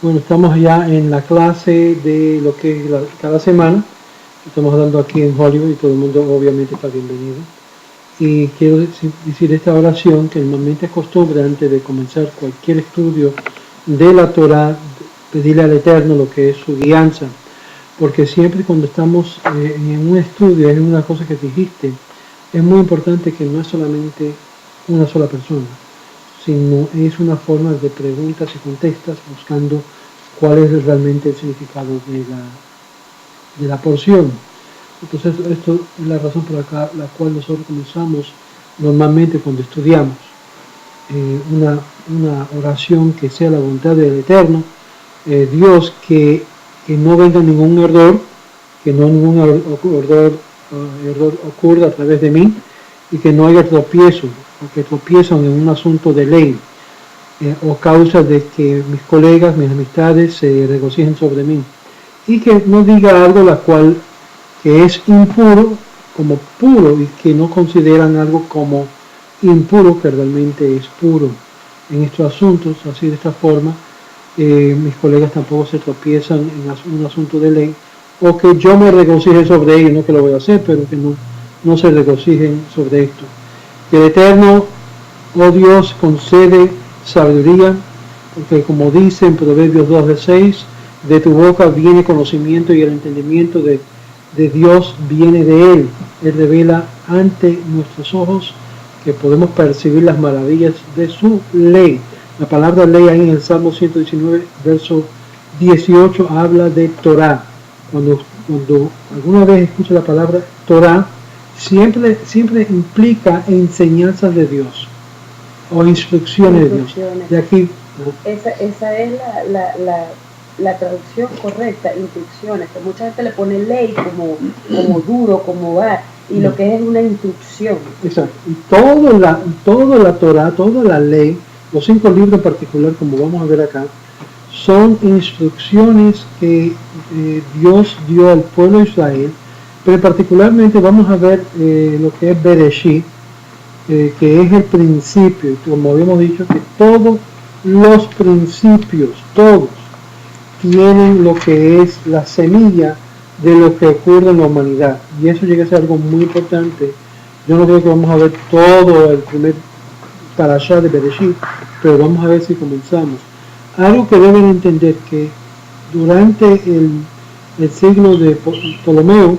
Bueno, estamos ya en la clase de lo que es cada semana. Estamos dando aquí en Hollywood y todo el mundo obviamente está bienvenido. Y quiero decir esta oración que normalmente es costumbre antes de comenzar cualquier estudio de la Torah, pedirle al Eterno lo que es su guianza. Porque siempre cuando estamos en un estudio, es una cosa que dijiste, es muy importante que no es solamente una sola persona, sino es una forma de preguntas y contestas buscando cuál es realmente el significado de la porción. Entonces esto es la razón por la cual nosotros comenzamos normalmente cuando estudiamos una oración que sea la voluntad del Eterno, Dios, que no venga ningún error, que no ningún error ocurra a través de mí y que no haya tropiezo, o que tropiezan en un asunto de ley o causa de que mis colegas, mis amistades se regocijen sobre mí y que no diga algo la cual que es impuro como puro y que no consideran algo como impuro que realmente es puro en estos asuntos. Así de esta forma mis colegas tampoco se tropiezan en un asunto de ley o que yo me regocije sobre ello, no que lo voy a hacer, pero que no se regocijen sobre esto. Que el Eterno, oh Dios, concede sabiduría, porque como dice en Proverbios 2:6, de tu boca viene conocimiento y el entendimiento de Dios viene de Él. Él revela ante nuestros ojos que podemos percibir las maravillas de su ley. La palabra ley ahí en el Salmo 119, verso 18, habla de Torah. Cuando alguna vez escucha la palabra Torah, siempre implica enseñanzas de Dios o instrucciones de Dios. De aquí, esa es la traducción correcta, instrucciones, que mucha gente le pone ley como duro, como va, y lo que es una instrucción. Exacto. Y toda la Torah, toda la ley, los 5 libros en particular, como vamos a ver acá, son instrucciones que Dios dio al pueblo de Israel, pero particularmente vamos a ver lo que es Bereshit, que es el principio, como habíamos dicho, que todos los principios, todos, tienen lo que es la semilla de lo que ocurre en la humanidad, y eso llega a ser algo muy importante. Yo no creo que vamos a ver todo el primer parashá de Bereshit, pero vamos a ver si comenzamos. Algo que deben entender que durante el siglo de Ptolomeo,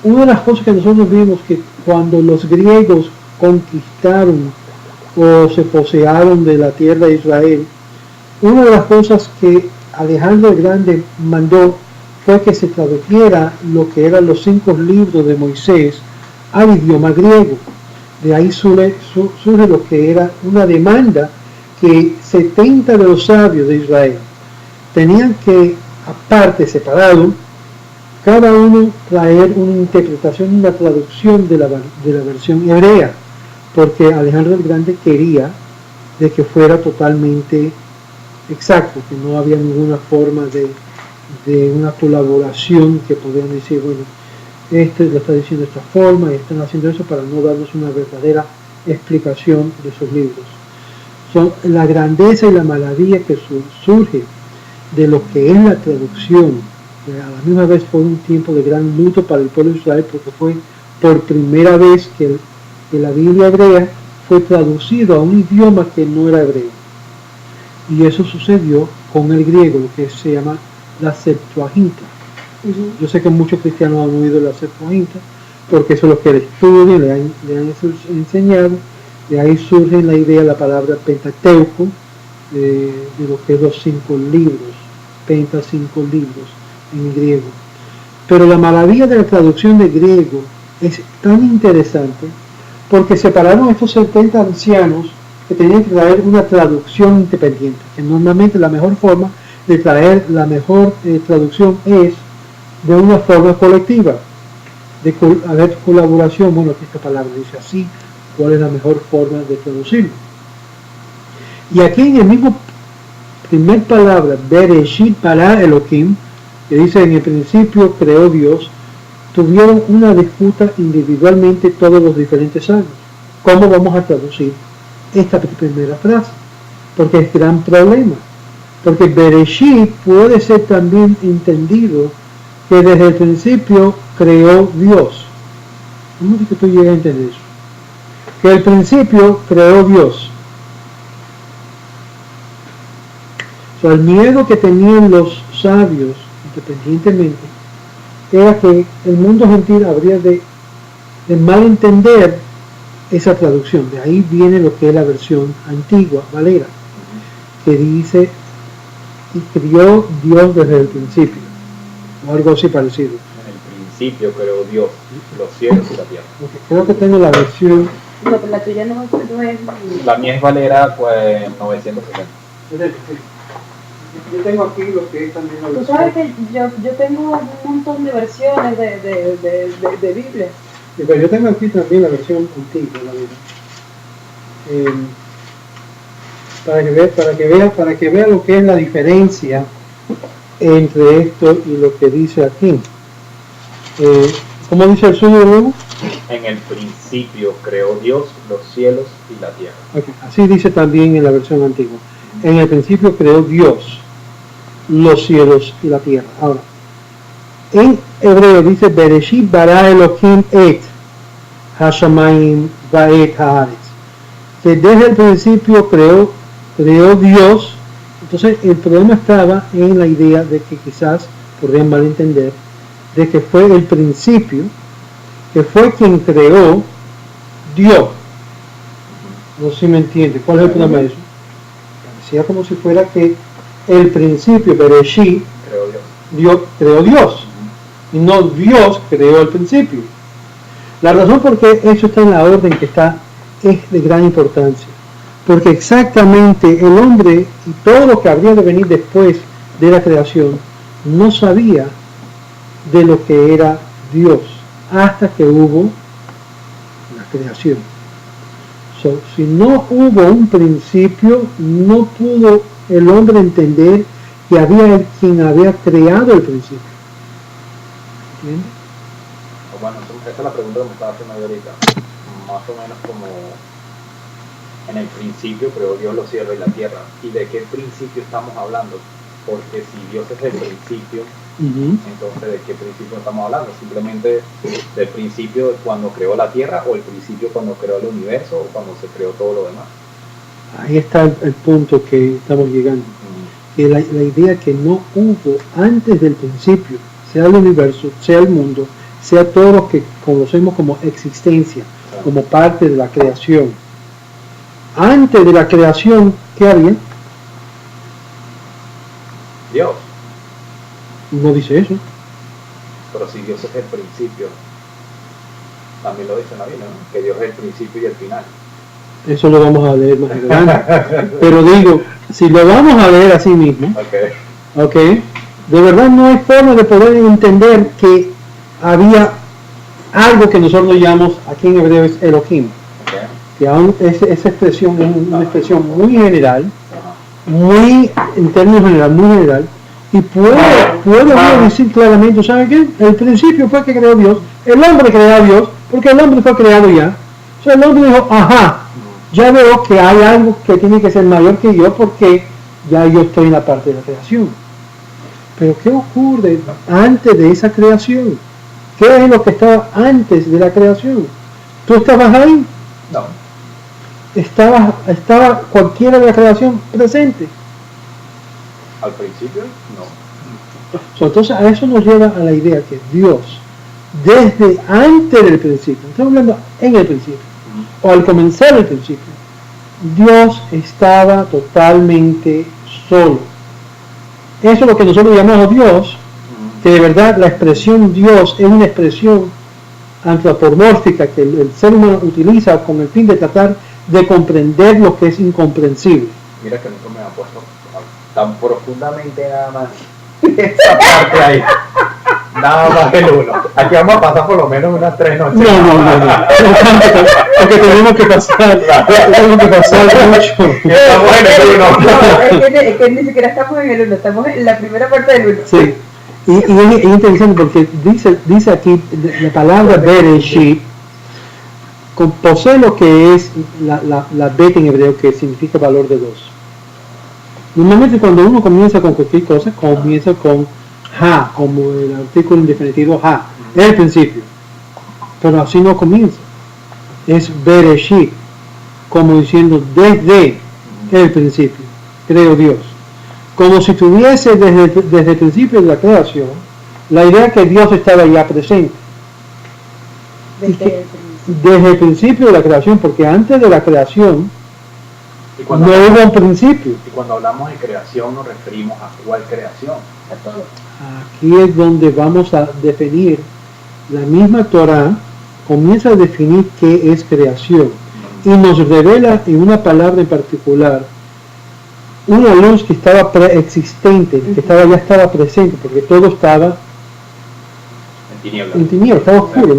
una de las cosas que nosotros vimos que cuando los griegos conquistaron o se posearon de la tierra de Israel, una de las cosas que Alejandro el Grande mandó fue que se tradujera lo que eran los 5 libros de Moisés al idioma griego. De ahí surge lo que era una demanda que 70 de los sabios de Israel tenían que, aparte, separado, cada uno traer una interpretación, una traducción de la versión hebrea, porque Alejandro el Grande quería de que fuera totalmente exacto, que no había ninguna forma de una colaboración que podían decir, bueno, este lo está diciendo de esta forma y están haciendo eso para no darnos una verdadera explicación de sus libros. Son la grandeza y la maravilla que surge de lo que es la traducción. A la misma vez fue un tiempo de gran luto para el pueblo de Israel porque fue por primera vez que la Biblia hebrea fue traducido a un idioma que no era hebreo. Y eso sucedió con el griego, lo que se llama la Septuaginta. Yo sé que muchos cristianos han oído la Septuaginta porque eso es lo que el estudio le han enseñado. De ahí surge la idea, la palabra Pentateuco, de lo que es los 5 libros, 5 libros en griego. Pero la maravilla de la traducción de griego es tan interesante porque separaron a estos 70 ancianos que tenían que traer una traducción independiente, que normalmente la mejor forma de traer la mejor traducción es de una forma colectiva, de haber colaboración. Bueno, aquí esta palabra dice así, cuál es la mejor forma de traducirlo. Y aquí en el mismo primer palabra, Bereshit bara Elohim, que dice en el principio creó Dios, tuvieron una disputa individualmente todos los diferentes sabios. ¿Cómo vamos a traducir esta primera frase? Porque es gran problema. Porque Bereshit puede ser también entendido que desde el principio creó Dios. ¿Cómo es que tú llegas a entender eso? Que el principio creó Dios. O sea, el miedo que tenían los sabios, independientemente, era que el mundo gentil habría de malentender esa traducción. De ahí viene lo que es la versión antigua, Valera, que dice, y crió Dios desde el principio, o algo así parecido. En el principio creó Dios los cielos y la tierra. Okay, creo que tengo la versión. No, pero la tuya no es. La mía es Valera, pues 960. Yo tengo aquí lo que es también la Tú versión. sabes que yo tengo un montón de versiones de Biblia. Sí, pero yo tengo aquí también la versión antigua, la verdad. Para que vea lo que es la diferencia entre esto y lo que dice aquí. ¿Cómo dice el suyo de nuevo? En el principio creó Dios los cielos y la tierra. Okay. Así dice también en la versión antigua. En el principio creó Dios los cielos y la tierra. Ahora, en hebreo dice Bereshit bara Elohim et hashamayim va'et haaretz, que desde el principio creó Dios. Entonces el problema estaba en la idea de que quizás podrían malentender de que fue el principio, que fue quien creó Dios. No sé si me entiende. ¿Cuál es el problema de eso? Parecía como si fuera que el principio, Bereshit, creó Dios, y no Dios creó el principio. La razón por qué eso está en la orden que está es de gran importancia, porque exactamente el hombre y todo lo que habría de venir después de la creación no sabía de lo que era Dios hasta que hubo la creación. Si no hubo un principio, no pudo el hombre entender que había quien había creado el principio. ¿Entiendes? Bueno, esa es la pregunta que me estaba haciendo yo ahorita. Más o menos como en el principio creó Dios los cielos y la tierra. ¿Y de qué principio estamos hablando? Porque si Dios es el principio, entonces ¿de qué principio estamos hablando? ¿Simplemente del principio de cuando creó la tierra, o el principio cuando creó el universo, o cuando se creó todo lo demás? Ahí está el punto que estamos llegando. Que la idea que no hubo antes del principio, sea el universo, sea el mundo, sea todo lo que conocemos como existencia, como parte de la creación. Antes de la creación, ¿qué había? Dios. No dice eso. Pero si Dios es el principio, también lo dice en la Biblia, ¿no? Que Dios es el principio y el final. Eso lo vamos a leer más adelante. Pero digo, si lo vamos a leer así mismo, okay, de verdad no hay forma de poder entender que había algo que nosotros llamamos aquí en hebreo es Elohim. Que aún esa expresión es una expresión muy general, muy en términos general, muy general, y puede uno decir claramente, ¿sabe qué? El principio fue que creó Dios, el hombre creó a Dios, porque el hombre fue creado ya. O sea, el hombre dijo, ajá, ya veo que hay algo que tiene que ser mayor que yo, porque ya yo estoy en la parte de la creación. Pero ¿qué ocurre antes de esa creación? ¿Qué es lo que estaba antes de la creación? ¿Tú estabas ahí? No. Estaba cualquiera de la creación presente. Al principio, no. Entonces a eso nos lleva a la idea que Dios, desde antes del principio, estamos hablando en el principio, o al comenzar el principio, Dios estaba totalmente solo. Eso es lo que nosotros llamamos Dios, que de verdad la expresión Dios es una expresión antropomórfica que el ser humano utiliza con el fin de tratar de comprender lo que es incomprensible. Mira que nunca me ha puesto tan profundamente nada más esa parte ahí. Nada más el uno. Aquí vamos a pasar por lo menos unas 3 noches. No. Porque tenemos que pasar mucho. Estamos en el uno. Es que ni siquiera estamos en el 1, estamos en la primera parte del 1. Sí. Y es interesante porque dice aquí la palabra Bereshit posee lo que es la bet en hebreo, que significa valor de 2. Normalmente cuando uno comienza con cualquier cosa, comienza con ha, como el artículo indefinitivo ha, el principio. Pero así no comienza. Es Bereshit, como diciendo desde el principio, creo Dios. Como si tuviese desde el principio de la creación, la idea que Dios estaba ya presente. Desde el principio de la creación, porque antes de la creación no hubo un principio. Y cuando hablamos de creación nos referimos a cuál creación. A todo. Aquí es donde vamos a definir, la misma Torah comienza a definir qué es creación y nos revela en una palabra en particular una luz que estaba preexistente, que ya estaba presente, porque todo estaba en tinieblas, estaba oscuro,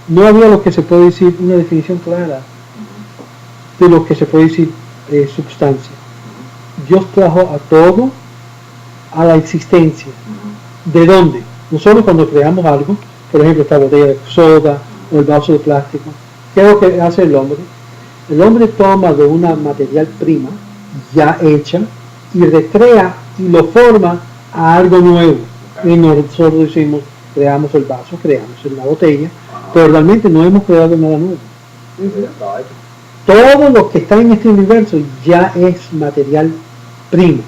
no había lo que se puede decir, una definición clara de lo que se puede decir substancia. Dios trajo a todo a la existencia. ¿De dónde? Nosotros cuando creamos algo, por ejemplo esta botella de soda o el vaso de plástico, ¿qué es lo que hace el hombre? El hombre toma de una material prima ya hecha y recrea y lo forma a algo nuevo. Y nosotros decimos, creamos el vaso, creamos la botella, pero realmente no hemos creado nada nuevo. Todo lo que está en este universo ya es material primo.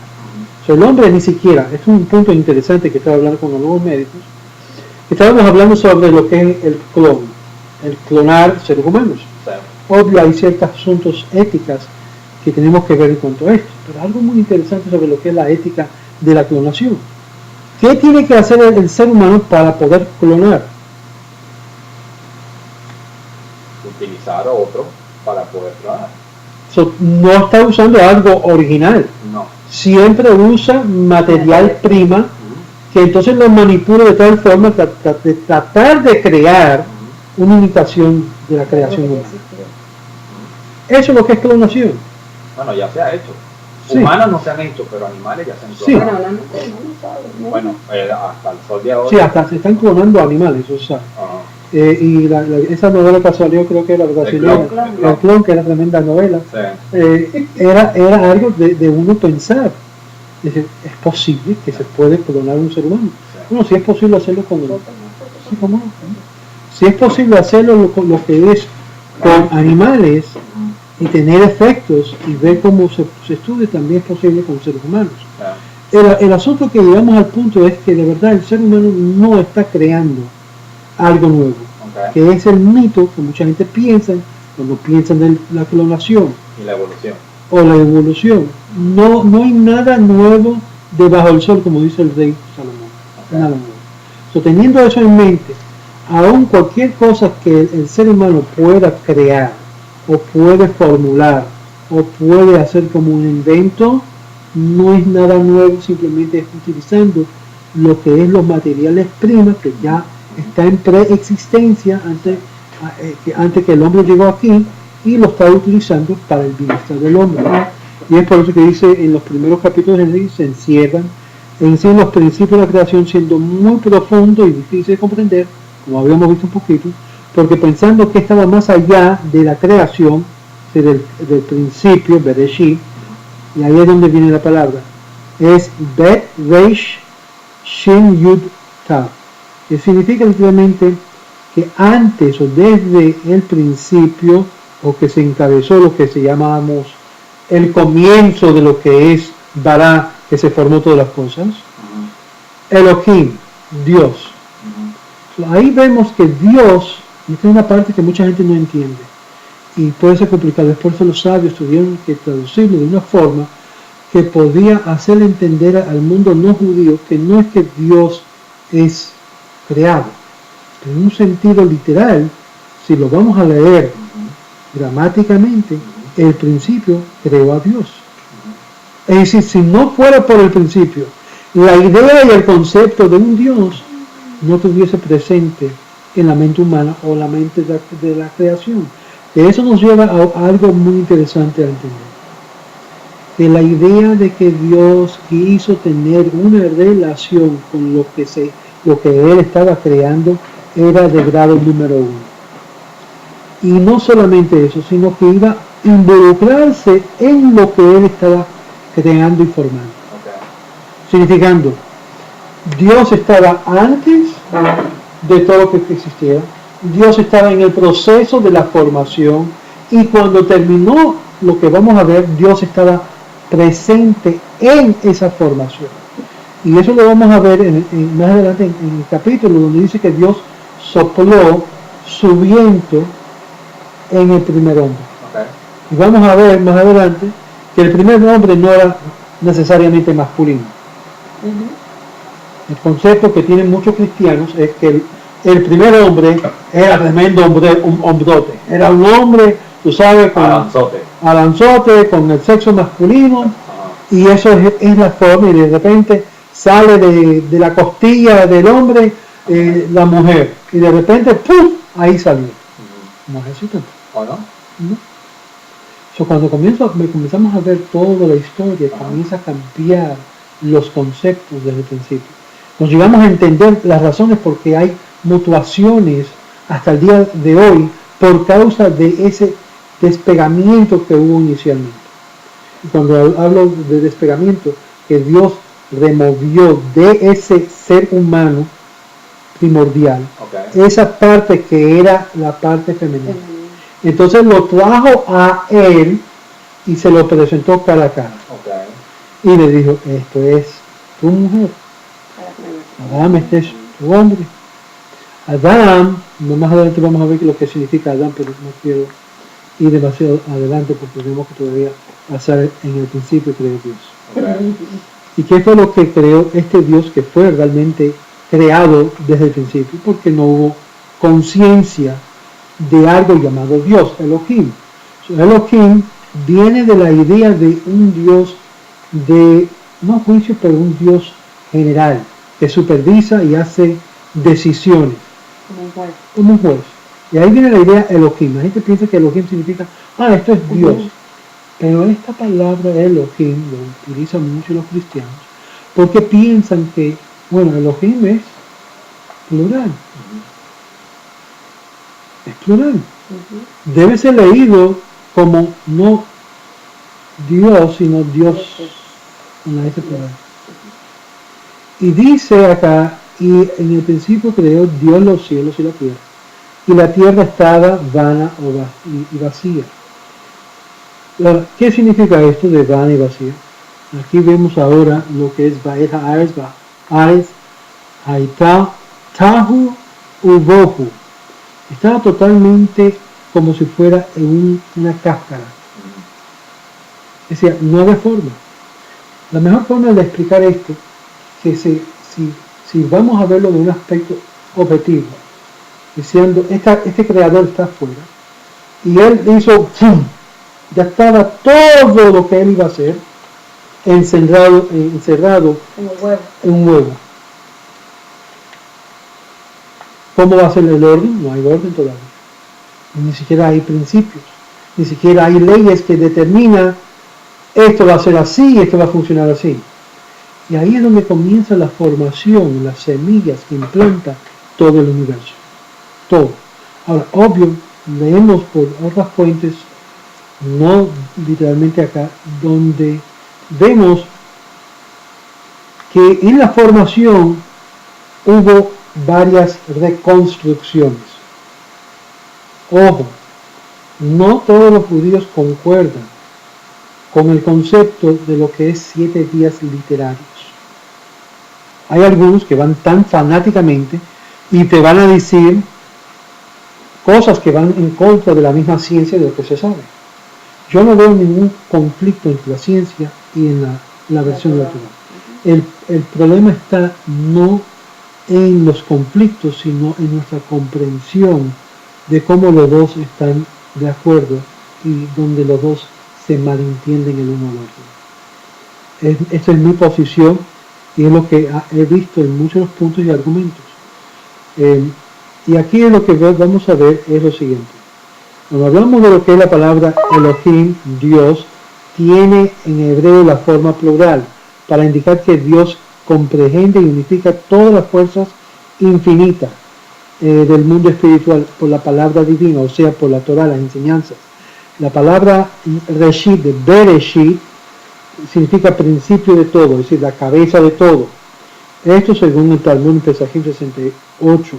El hombre ni siquiera, esto es un punto interesante que estaba hablando con algunos médicos, estábamos hablando sobre lo que es el clonar seres humanos. Obvio hay ciertos asuntos éticas que tenemos que ver en cuanto a esto, pero algo muy interesante sobre lo que es la ética de la clonación. ¿Qué tiene que hacer el ser humano para poder clonar? Utilizar a otro para poder clonar. No está usando algo original. No. Siempre usa material prima que entonces lo manipula de tal forma de tratar de crear una imitación de la creación humana. Eso es lo que es clonación. Bueno, ya se ha hecho. Sí. Humanos no se han hecho, pero animales ya se han Sí. clonado. Bueno, hasta el sol de ahora. Sí, hasta se están clonando animales, o sea. Y esa novela que salió, creo que era brasileña, El Clon, que era tremenda novela, Sí. era algo de uno pensar. Es decir, es posible que se puede clonar un ser humano. Bueno, si es posible hacerlo con sí, ¿cómo no? Si es posible hacerlo con lo que es con animales y tener efectos y ver cómo se estudia, también es posible con seres humanos. El asunto que llegamos al punto es que de verdad el ser humano no está creando algo nuevo, que es el mito que mucha gente piensa cuando piensan de la clonación y la evolución o la evolución. No hay nada nuevo debajo del sol, como dice el rey Salomón. Nada nuevo. Teniendo eso en mente, aún cualquier cosa que el ser humano pueda crear o puede formular o puede hacer como un invento, no es nada nuevo, simplemente es utilizando lo que es los materiales primas que ya está en preexistencia antes que el hombre llegó aquí, y lo está utilizando para el bienestar del hombre. Y es por eso que dice en los primeros capítulos de Génesis se encierran en sí los principios de la creación, siendo muy profundo y difícil de comprender, como habíamos visto un poquito, porque pensando que estaba más allá de la creación, del principio, Bereshit, y ahí es donde viene la palabra, es Bet Reish Shin Yud Tav, que significa literalmente que antes o desde el principio, o que se encabezó lo que se llamamos el comienzo de lo que es Bará, que se formó todas las cosas, Elohim, Dios. Ahí vemos que Dios, y esta es una parte que mucha gente no entiende, y puede ser complicado, después los sabios tuvieron que traducirlo de una forma que podía hacer entender al mundo no judío que no es que Dios es creado, en un sentido literal, si lo vamos a leer gramáticamente, el principio creó a Dios. Es decir, si no fuera por el principio, la idea y el concepto de un Dios no estuviese presente en la mente humana o la mente de la creación. Que eso nos lleva a algo muy interesante a entender. Que la idea de que Dios quiso tener una relación con lo que Él estaba creando era de grado número 1. Y no solamente eso, sino que iba a involucrarse en lo que Él estaba creando y formando. Ok. Significando, Dios estaba antes de todo lo que existiera, Dios estaba en el proceso de la formación, y cuando terminó lo que vamos a ver, Dios estaba presente en esa formación. Y eso lo vamos a ver más adelante en el capítulo, donde dice que Dios sopló su viento en el primer hombre. Okay. Y vamos a ver más adelante que el primer hombre no era necesariamente masculino. El concepto que tienen muchos cristianos es que el primer hombre era tremendo hombre, un hombrote. Era un hombre, tú sabes, con alanzote, con el sexo masculino, y eso es la forma, y de repente sale de la costilla del hombre la mujer, y de repente ¡pum! Ahí salió. No es eso. ¿O no? ¿No? So, cuando comenzamos a ver toda la historia, comienza a cambiar los conceptos desde el principio. Nos llegamos a entender las razones por qué hay mutuaciones hasta el día de hoy por causa de ese despegamiento que hubo inicialmente. Y cuando hablo de despegamiento, que Dios removió de ese ser humano primordial, esa parte que era la parte femenina. Entonces lo trajo a él y se lo presentó cara a cara. Y le dijo, esto es tu mujer. Adán, este es tu hombre. Adán, más adelante vamos a ver lo que significa Adán, pero no quiero ir demasiado adelante porque tenemos que todavía pasar en el principio que creó Dios. ¿Y qué fue lo que creó este Dios que fue realmente creado desde el principio? Porque no hubo conciencia de algo llamado Dios, Elohim. Elohim viene de la idea de un Dios de, no juicio, pero un Dios general, que supervisa y hace decisiones. Como un juez. Y ahí viene la idea Elohim. La gente piensa que Elohim significa, esto es Dios. Pero esta palabra Elohim lo utilizan mucho los cristianos, porque piensan que, Elohim es plural. Es plural. Debe ser leído como no Dios, sino Dios con la S plural. Y dice acá, y en el principio creó Dios los cielos y la tierra. Y la tierra estaba vana y vacía. ¿Qué significa esto de vana y vacía? Aquí vemos ahora lo que es Baet Haaretz, Haitá, Tahu, Ubohu. Estaba totalmente como si fuera en una cáscara. Es decir, no había forma. La mejor forma de explicar esto, que si vamos a verlo de un aspecto objetivo, diciendo, este creador está afuera, y él hizo, ¡pum!, ya estaba todo lo que él iba a hacer encerrado en un huevo. ¿Cómo va a ser el orden? No hay orden todavía. Ni siquiera hay principios, ni siquiera hay leyes que determinan esto va a ser así, esto va a funcionar así. Y ahí es donde comienza la formación, las semillas que implanta todo el universo. Todo. Ahora, obvio, leemos por otras fuentes, no literalmente acá, donde vemos que en la formación hubo varias reconstrucciones. Ojo, no todos los judíos concuerdan con el concepto de lo que es 7 días literarios. Hay algunos que van tan fanáticamente y te van a decir cosas que van en contra de la misma ciencia de lo que se sabe. Yo no veo ningún conflicto entre la ciencia y en la versión natural. El problema está no en los conflictos, sino en nuestra comprensión de cómo los dos están de acuerdo y donde los dos se malentienden el uno al otro. Esta es mi posición y es lo que he visto en muchos puntos y argumentos. Y aquí lo que vamos a ver es lo siguiente. Cuando hablamos de lo que es la palabra Elohim, Dios, tiene en hebreo la forma plural para indicar que Dios comprende y unifica todas las fuerzas infinitas del mundo espiritual por la palabra divina, o sea, por la Torah, las enseñanzas. La palabra Reshit, de Bereshit, significa principio de todo, es decir, la cabeza de todo. Esto según el Talmud Pesachim 68,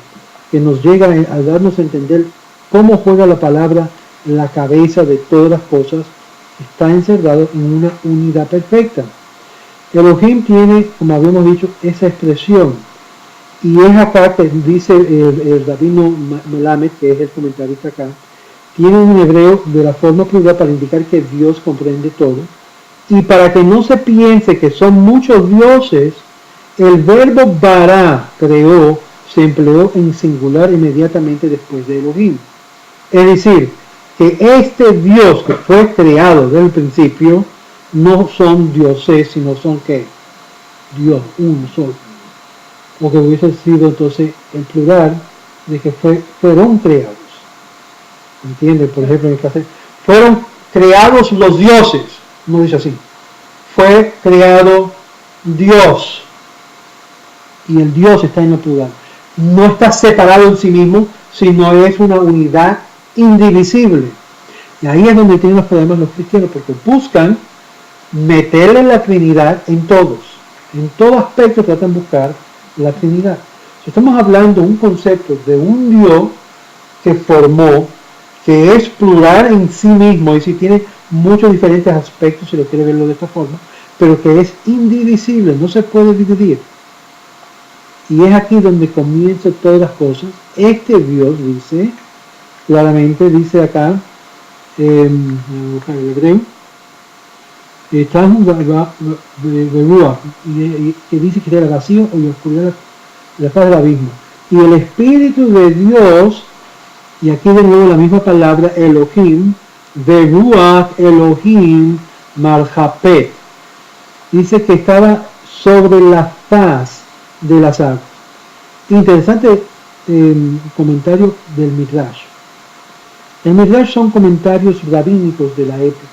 que nos llega a darnos a entender cómo juega la palabra la cabeza de todas las cosas, está encerrado en una unidad perfecta. Elohim tiene, como habíamos dicho, esa expresión. Y es acá que dice el rabino Melamed, que es el comentarista acá, tiene un hebreo de la forma plural para indicar que Dios comprende todo. Y para que no se piense que son muchos dioses, el verbo bara, creó, se empleó en singular inmediatamente después de Elohim. Es decir, que este Dios que fue creado desde el principio, no son dioses, sino son ¿qué? Dios, uno solo. O que hubiese sido entonces el plural de que fueron creados. ¿Entiendes? Por ejemplo, en el caso, fueron creados los dioses. No dice así. Fue creado Dios. Y el Dios está en el plural. No está separado en sí mismo, sino es una unidad indivisible. Y ahí es donde tienen los problemas los cristianos, porque buscan meterle la Trinidad en todos. En todo aspecto tratan de buscar la Trinidad. Si estamos hablando de un concepto de un Dios que formó, que es plural en sí mismo, y si tiene muchos diferentes aspectos, si lo quiere verlo de esta forma, pero que es indivisible, no se puede dividir. Y es aquí donde comienzan todas las cosas. Este Dios dice, claramente dice acá, en el hebreo, que dice que era vacío y oscuridad de la faz del abismo. Y el Espíritu de Dios, y aquí de nuevo la misma palabra Elohim, Veruach Elohim Marjapet, dice que estaba sobre la faz de las aguas. Interesante comentario del Midrash. El Midrash son comentarios rabínicos de la época.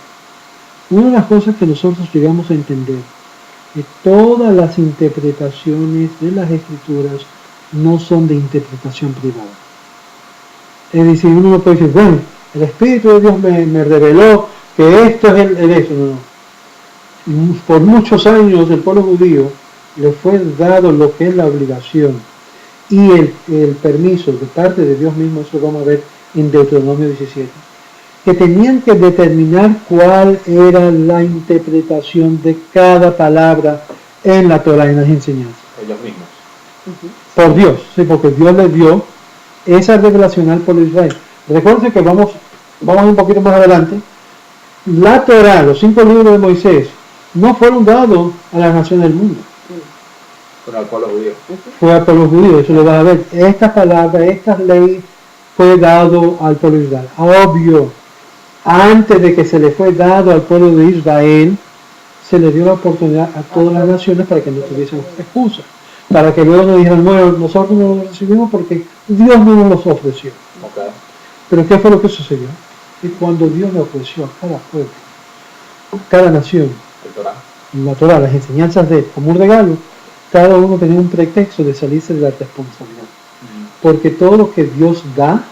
Una de las cosas que nosotros llegamos a entender, que todas las interpretaciones de las escrituras no son de interpretación privada. Es decir, uno no puede decir, bueno, el Espíritu de Dios me reveló que esto es el eso. No. Por muchos años el pueblo judío le fue dado lo que es la obligación y el permiso de parte de Dios mismo, eso lo vamos a ver en Deuteronomio 17, que tenían que determinar cuál era la interpretación de cada palabra en la Torah, en las enseñanzas. Ellos mismos. Por Dios, sí, porque Dios les dio esa revelación al pueblo de Israel. Recuerden que vamos un poquito más adelante. La Torah, los 5 libros de Moisés, no fueron dados a las naciones del mundo. Fue al pueblo judío. Fue al pueblo judío, eso lo vas a ver. Estas palabras, estas leyes, fue dado al pueblo de Israel. Obvio, antes de que se le fue dado al pueblo de Israel, se le dio la oportunidad a todas las naciones para que no tuviesen excusa. Para que luego nos dijeran, bueno, nosotros no los recibimos porque Dios no nos los ofreció. Okay. Pero ¿qué fue lo que sucedió? Y cuando Dios le ofreció a cada pueblo, cada nación, la Torah, las enseñanzas de él, como un regalo, cada uno tenía un pretexto de salirse de la responsabilidad. Porque todo lo que Dios da,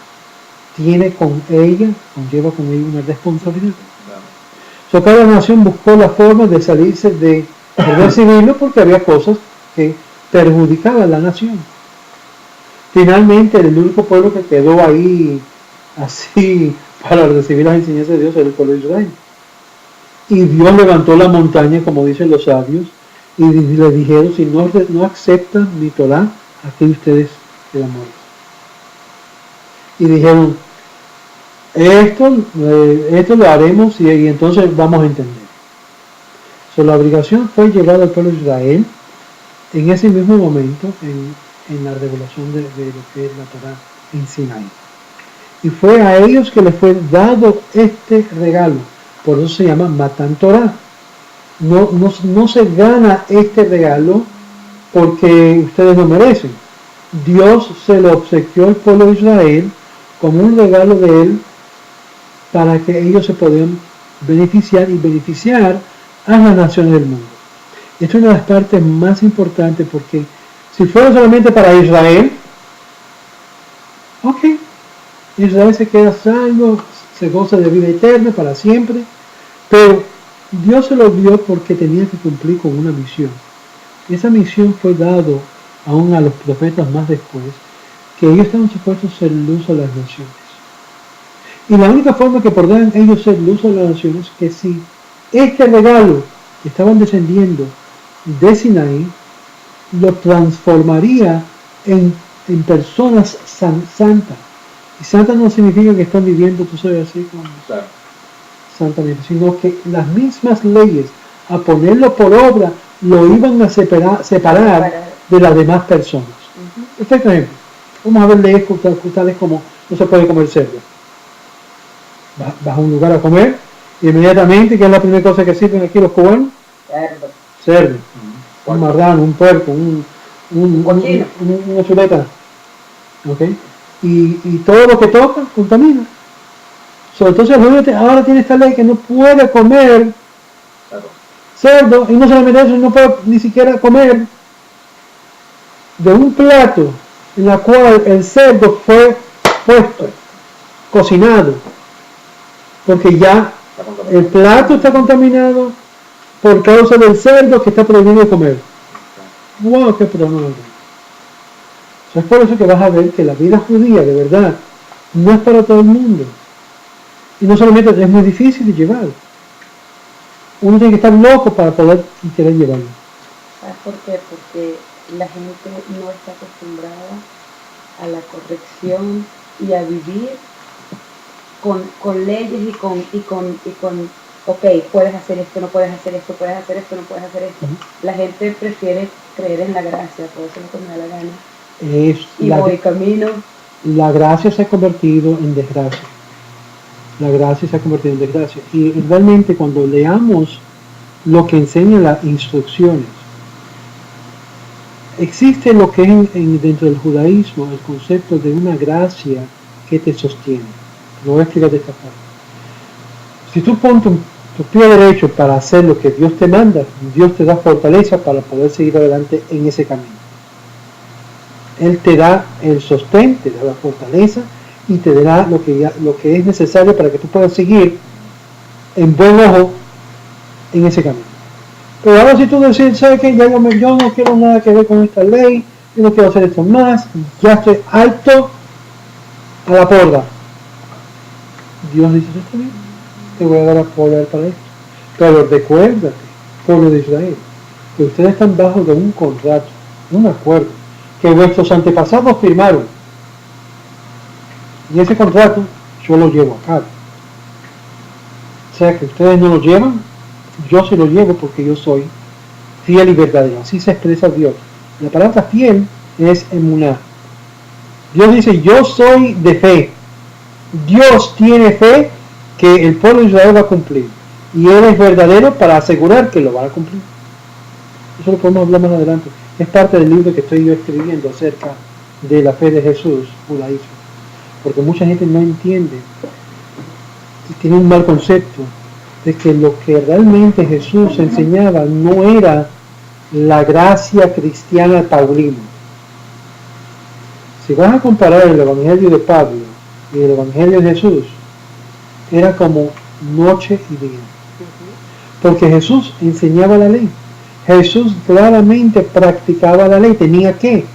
conlleva con ella una responsabilidad. So, cada nación buscó la forma de salirse de recibirlo porque había cosas que perjudicaban a la nación. Finalmente, el único pueblo que quedó ahí así para recibir las enseñanzas de Dios era el pueblo de Israel. Y Dios levantó la montaña, como dicen los sabios, y le dijeron, si no aceptan mi Torah, aquí ustedes quedan muertos. Y dijeron, esto lo haremos y entonces vamos a entender. So, la obligación fue llevada al pueblo de Israel en ese mismo momento, en la revelación de lo que es la Torah en Sinaí. Y fue a ellos que les fue dado este regalo. Por eso se llama Matan Torah. No se gana este regalo porque ustedes lo merecen. Dios se lo obsequió al pueblo de Israel como un regalo de él para que ellos se puedan beneficiar y beneficiar a las naciones del mundo. Esta es una de las partes más importantes porque si fuera solamente para Israel, ok, Israel se queda salvo, se goza de vida eterna para siempre, pero Dios se lo dio porque tenía que cumplir con una misión. Esa misión fue dado aún a los profetas más después, que ellos estaban supuestos a ser luz a las naciones. Y la única forma que podrían ellos ser luz a las naciones es que si este regalo que estaban descendiendo de Sinaí lo transformaría en personas santas. Y santa no significa que están viviendo, tú sabes, así como santamente, sino que las mismas leyes, a ponerlo por obra, lo iban a separar de las demás personas. Este ejemplo, vamos a ver leyes culturales como no se puede comer cerdo. Vas a un lugar a comer, y inmediatamente, ¿qué es la primera cosa que sirven aquí los cubanos? Cerdo. Un marrano, un puerco, una chuleta. ¿Okay? Y todo lo que toca contamina. Entonces ahora tiene esta ley que no puede comer cerdo, y no solamente eso, no puede ni siquiera comer de un plato en la cual el cerdo fue puesto, cocinado, porque ya el plato está contaminado por causa del cerdo que está prohibido comer. ¡Wow! ¡Qué problema! Es por eso que vas a ver que la vida judía, de verdad, no es para todo el mundo. Y no solamente es muy difícil de llevar. Uno tiene que estar loco para poder querer llevarlo. ¿Sabes por qué? Porque la gente no está acostumbrada a la corrección y a vivir con leyes y con ok, puedes hacer esto, no puedes hacer esto, puedes hacer esto, no puedes hacer esto. La gente prefiere creer en la gracia, por eso lo que me da la gana. Voy camino. La gracia se ha convertido en desgracia. La gracia se ha convertido en desgracia. Y realmente cuando leamos lo que enseñan las instrucciones, existe lo que es dentro del judaísmo el concepto de una gracia que te sostiene. Lo voy a explicar de esta forma. Si tú pones tu pie derecho para hacer lo que Dios te manda, Dios te da fortaleza para poder seguir adelante en ese camino. Él te da el sostén, te da la fortaleza y te dará lo que es necesario para que tú puedas seguir en buen ojo en ese camino. Pero ahora si tú decides, ¿sabes qué? Yo no quiero nada que ver con esta ley, yo no quiero hacer esto más, ya estoy alto a la porra. Dios dice, está bien, te voy a dar poder para esto. Pero recuérdate, pueblo de Israel, que ustedes están bajo de un contrato, un acuerdo, que vuestros antepasados firmaron. Y ese contrato yo lo llevo a cabo. O sea que ustedes no lo llevan, yo se lo llevo porque yo soy fiel y verdadero. Así se expresa Dios. La palabra fiel es emuná. Dios dice, yo soy de fe. Dios tiene fe que el pueblo de Israel va a cumplir. Y Él es verdadero para asegurar que lo va a cumplir. Eso lo podemos hablar más adelante. Es parte del libro que estoy yo escribiendo acerca de la fe de Jesús, judaísmo. Porque mucha gente no entiende y tiene un mal concepto de que lo que realmente Jesús enseñaba no era la gracia cristiana paulina. Si vas a comparar el Evangelio de Pablo y el Evangelio de Jesús, era como noche y día. Porque Jesús enseñaba la ley. Jesús claramente practicaba la ley. Tenía que,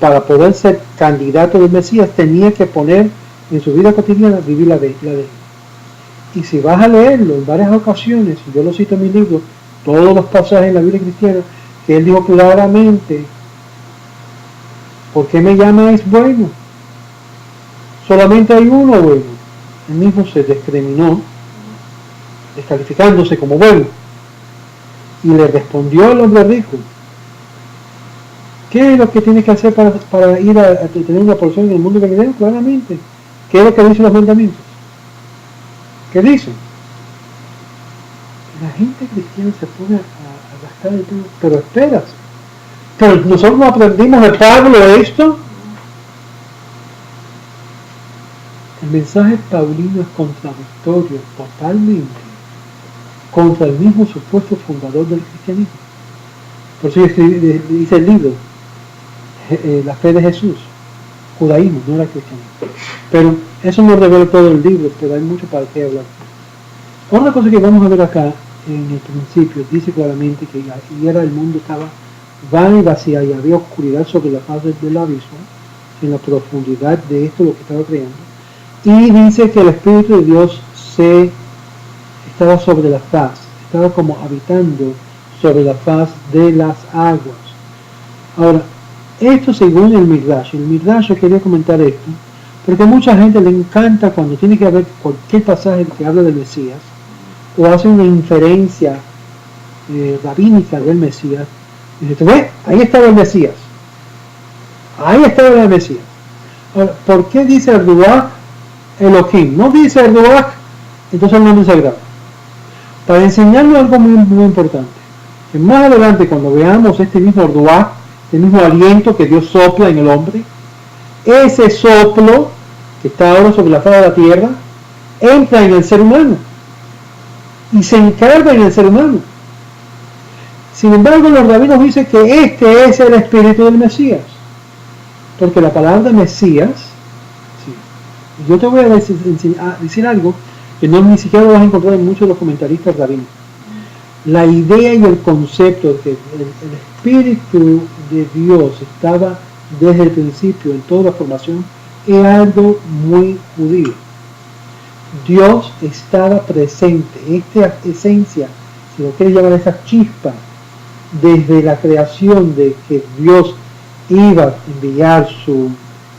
para poder ser candidato del Mesías, tenía que poner en su vida cotidiana, vivir la ley. Y si vas a leerlo en varias ocasiones, y yo lo cito en mi libro, todos los pasajes en la Biblia cristiana, que él dijo claramente, ¿por qué me llamáis bueno? Solamente hay uno bueno. Él mismo se discriminó, descalificándose como bueno. Y le respondió el hombre rico, ¿qué es lo que tienes que hacer para ir a tener una porción en el mundo venidero? Claramente. ¿Qué es lo que dicen los mandamientos? ¿Qué dicen? La gente cristiana se pone a gastar el tiempo, pero espérate. Pero nosotros no aprendimos de Pablo esto. El mensaje paulino es contradictorio totalmente contra el mismo supuesto fundador del cristianismo. Por eso dice el libro, la fe de Jesús, judaísmo, no era cristianismo. Pero eso no revela todo el libro, pero hay mucho para qué hablar. Otra cosa que vamos a ver acá en el principio dice claramente que y era el mundo estaba vana y vacía y había oscuridad sobre la faz del abismo, en la profundidad de esto lo que estaba creando. Y dice que el Espíritu de Dios estaba sobre la faz, estaba como habitando sobre la faz de las aguas. Ahora, esto según el Midrash. El Midrash, yo quería comentar esto, porque a mucha gente le encanta cuando tiene que haber cualquier pasaje que habla del Mesías, o hace una inferencia rabínica del Mesías, y dice, ¿ves? Ahí estaba el Mesías. Ahí estaba el Mesías. Ahora, ¿por qué dice el Ruach Elohim? No dice el Ruach, entonces el nombre sagrado. Para enseñarnos algo muy importante. Que más adelante, cuando veamos este mismo Ruach, el mismo aliento que Dios sopla en el hombre, ese soplo que está ahora sobre la faz de la tierra, entra en el ser humano y se encarga en el ser humano. Sin embargo, los rabinos dicen que este es el espíritu del Mesías, porque la palabra Mesías, sí, yo te voy a decir algo que no ni siquiera lo vas a encontrar en muchos de los comentaristas rabinos. La idea y el concepto de que el Espíritu de Dios estaba desde el principio en toda la formación es algo muy judío. Dios estaba presente, esta esencia, si lo quieres llamar esa chispa, desde la creación de que Dios iba a enviar su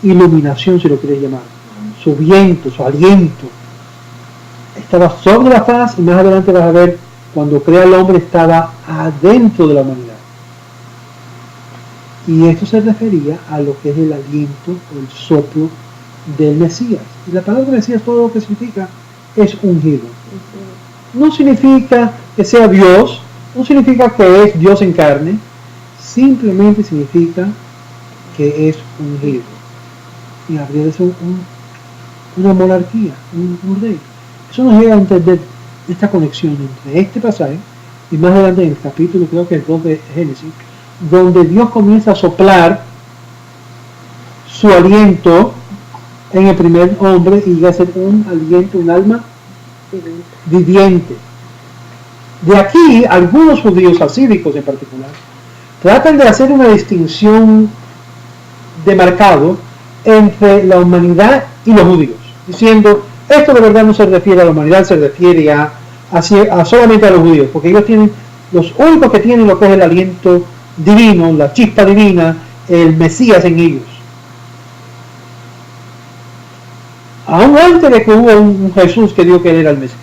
iluminación, si lo quieres llamar, su viento, su aliento, estaba sobre la faz y más adelante vas a ver cuando crea el hombre estaba adentro de la humanidad. Y esto se refería a lo que es el aliento o el soplo del Mesías. Y la palabra Mesías todo lo que significa es ungido. No significa que sea Dios, no significa que es Dios en carne, simplemente significa que es ungido. Y habría de ser una monarquía, un rey. Eso nos llega a entender esta conexión entre este pasaje y más adelante en el capítulo, creo que el 2 de Génesis, donde Dios comienza a soplar su aliento en el primer hombre y llega a ser un aliento, un alma viviente. De aquí, algunos judíos asídicos en particular tratan de hacer una distinción de marcado entre la humanidad y los judíos, diciendo, esto de verdad no se refiere a la humanidad, se refiere a solamente a los judíos, porque ellos tienen, los únicos que tienen lo que es el aliento divino, la chispa divina, el Mesías en ellos. Aún antes de que hubo un Jesús que dijo que él era el Mesías.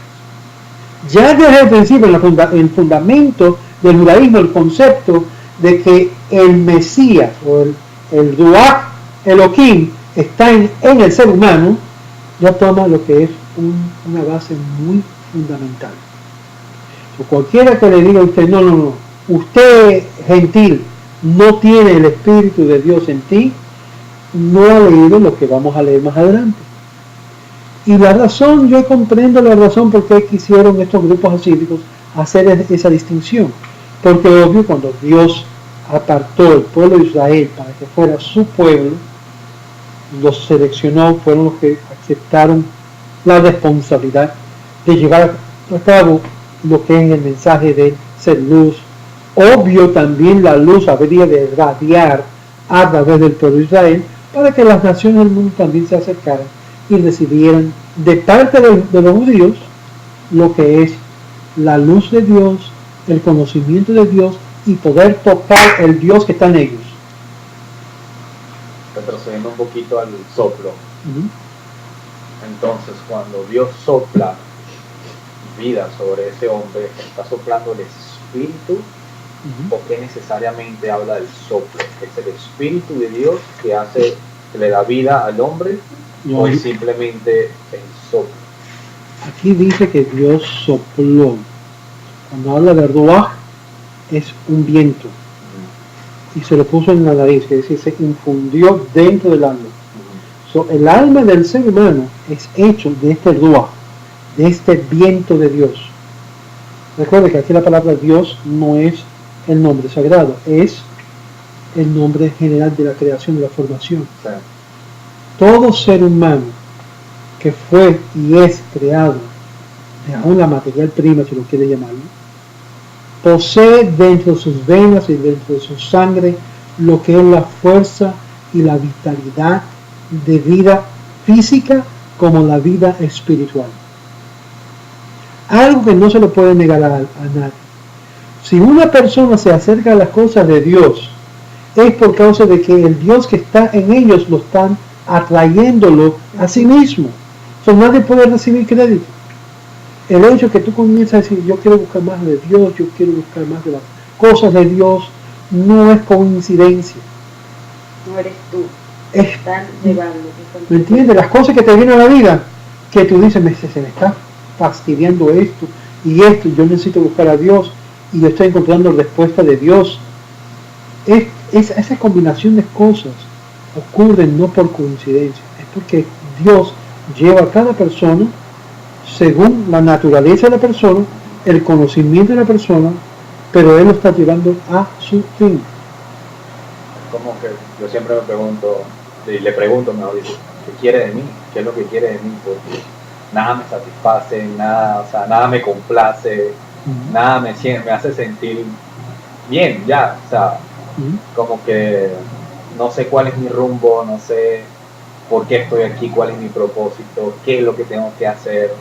Ya desde el principio, el fundamento del judaísmo, el concepto de que el Mesías o el Ruach Elohim está en el ser humano, ya toma lo que es una base muy fundamental. O cualquiera que le diga a usted, no, usted gentil no tiene el Espíritu de Dios en ti, no ha leído lo que vamos a leer más adelante. Y la razón, yo comprendo la razón por qué quisieron estos grupos asídicos hacer esa distinción. Porque obvio, cuando Dios apartó el pueblo de Israel para que fuera su pueblo, los seleccionó, fueron los que aceptaron la responsabilidad de llevar a cabo lo que es el mensaje de ser luz. Obvio también la luz habría de radiar a través del pueblo de Israel para que las naciones del mundo también se acercaran y recibieran de parte de los judíos lo que es la luz de Dios, el conocimiento de Dios y poder tocar el Dios que está en ellos. Retrocediendo un poquito al soplo. Entonces, cuando Dios sopla vida sobre ese hombre, está soplando el espíritu, o que necesariamente habla del soplo. ¿Es el espíritu de Dios que le da vida al hombre, o es simplemente el soplo? Aquí dice que Dios sopló. Cuando habla de Ruach, es un viento. Y se lo puso en la nariz, que decir, se infundió dentro del alma. El alma del ser humano es hecho de este Ruach, de este viento de Dios. Recuerde que aquí la palabra Dios no es el nombre sagrado, es el nombre general de la creación, de la formación. Sí. Todo ser humano que fue y es creado de una material prima, si lo quiere llamarlo, posee dentro de sus venas y dentro de su sangre lo que es la fuerza y la vitalidad de vida física como la vida espiritual. Algo que no se lo puede negar a nadie. Si una persona se acerca a las cosas de Dios, es por causa de que el Dios que está en ellos lo están atrayéndolo a sí mismo. Nadie puede recibir crédito. El hecho que tú comienzas a decir, yo quiero buscar más de Dios, yo quiero buscar más de las cosas de Dios, no es coincidencia. No eres tú. Es, están llevando. ¿Me entiendes? Las cosas que te vienen a la vida, que tú dices, se me está fastidiando esto y esto, yo necesito buscar a Dios y yo estoy encontrando respuesta de Dios. Esa combinación de cosas ocurre no por coincidencia, es porque Dios lleva a cada persona según la naturaleza de la persona, el conocimiento de la persona, pero Él lo está llevando a su fin. Como que yo siempre me pregunto, y le pregunto, mejor dicho, ¿qué quiere de mí? ¿Qué es lo que quiere de mí? Porque nada me satisface, nada me complace, nada me hace sentir bien, ya, como que no sé cuál es mi rumbo, no sé por qué estoy aquí, cuál es mi propósito, qué es lo que tengo que hacer,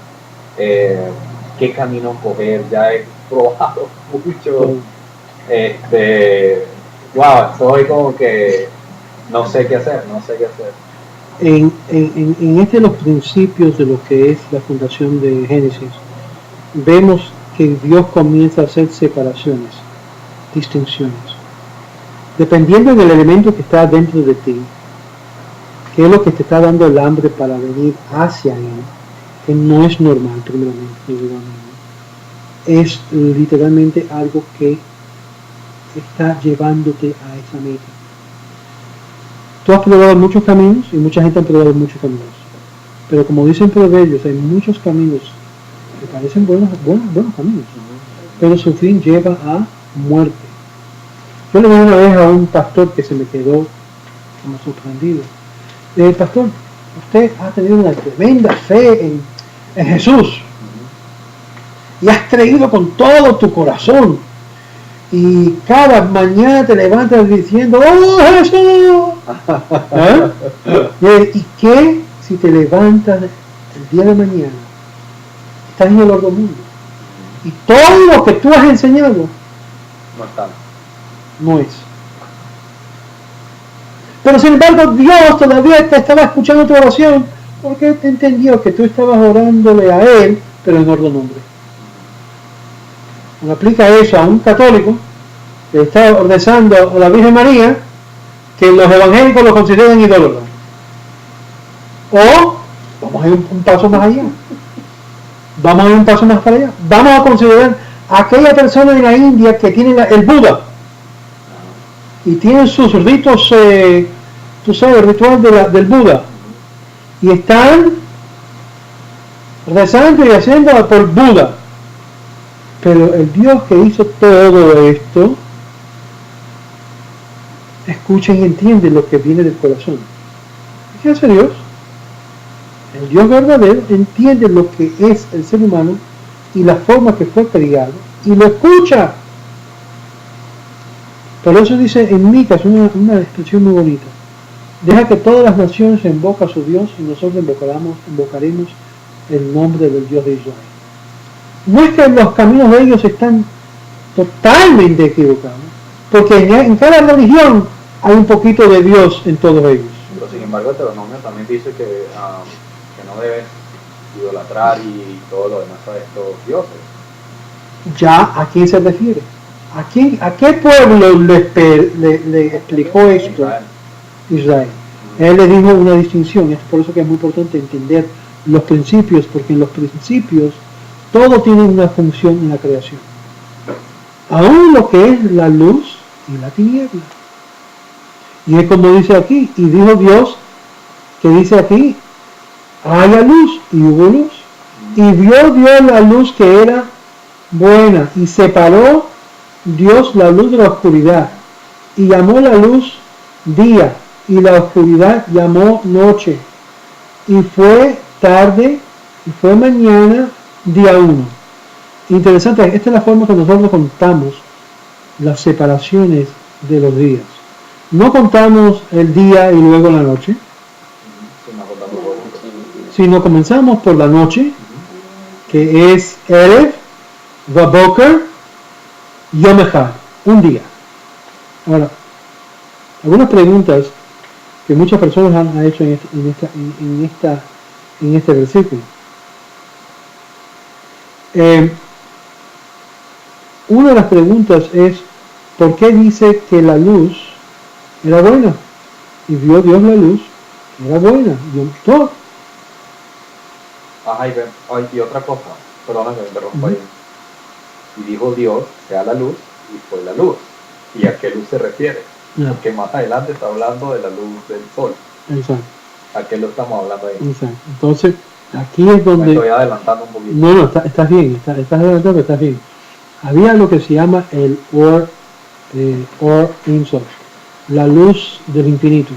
qué camino coger. Ya he probado mucho, estoy como que no sé qué hacer. En los principios de lo que es la fundación de Génesis, vemos que Dios comienza a hacer separaciones, distinciones, dependiendo del elemento que está dentro de ti, que es lo que te está dando el hambre para venir hacia Él, que no es normal, primeramente, es literalmente algo que está llevándote a esa meta. Tú has probado muchos caminos y mucha gente ha probado muchos caminos, pero como dicen Proverbios, hay muchos caminos que parecen buenos caminos, pero su fin lleva a muerte. Yo le dije una vez a un pastor que se me quedó como sorprendido. Le dije, pastor, usted ha tenido una tremenda fe en Jesús y has creído con todo tu corazón y cada mañana te levantas diciendo, ¡oh Jesús! ¿Y qué si te levantas el día de mañana? Estás en el otro mundo y todo lo que tú has enseñado no es. Pero sin embargo Dios todavía te estaba escuchando tu oración porque te entendió que tú estabas orándole a Él, pero en otro nombre. Uno aplica eso a un católico que está rezando a la Virgen María, que los evangélicos lo consideran idólatra. O vamos a ir un paso más allá. Vamos a ir un paso más para allá. Vamos a considerar a aquella persona en la India que tiene el Buda y tienen sus ritos, tú sabes, el ritual del Buda, y están rezando y haciendo por Buda. Pero el Dios que hizo todo esto escucha y entiende lo que viene del corazón. ¿Qué hace Dios? El Dios verdadero entiende lo que es el ser humano y la forma que fue criado y lo escucha. Por eso dice en Micas una expresión muy bonita: deja que todas las naciones invoquen a su Dios y nosotros invocaremos el nombre del Dios de Israel. No es que los caminos de ellos están totalmente equivocados, porque en cada religión hay un poquito de Dios en todos ellos. Pero sin embargo el Deuteronomio también dice que no debes idolatrar y todo lo demás a estos dioses. ¿Ya a quién se refiere? ¿A qué pueblo le explicó esto? Israel. Él le dijo una distinción, es por eso que es muy importante entender los principios, porque en los principios todo tiene una función en la creación. Aún lo que es la luz y la tiniebla. Y es como dice aquí, y dijo Dios, que dice aquí, haya luz, y hubo luz. Y vio Dios la luz que era buena, y separó Dios la luz de la oscuridad, y llamó la luz día, y la oscuridad llamó noche. Y fue tarde, y fue mañana, día 1. Interesante, esta es la forma que nosotros contamos las separaciones de los días. No contamos el día y luego la noche, sino comenzamos por la noche, que es Erev, Vaboker, Yom Echad, un día. Ahora, algunas preguntas que muchas personas han hecho en este versículo. Una de las preguntas es, ¿por qué dice que la luz era buena? Y vio Dios la luz, era buena, Yom Tov. Ajá, y otra cosa, perdona que me interrumpa ahí. Y dijo Dios, sea la luz, y fue la luz. ¿Y a qué luz se refiere? Porque más adelante está hablando de la luz del sol. Exacto. ¿A qué lo estamos hablando ahí? Exacto. Entonces, aquí es donde... Me estoy adelantando un poquito. No, estás bien, estás adelantando, estás bien. Había lo que se llama el Or Ein Sof, la luz del infinito.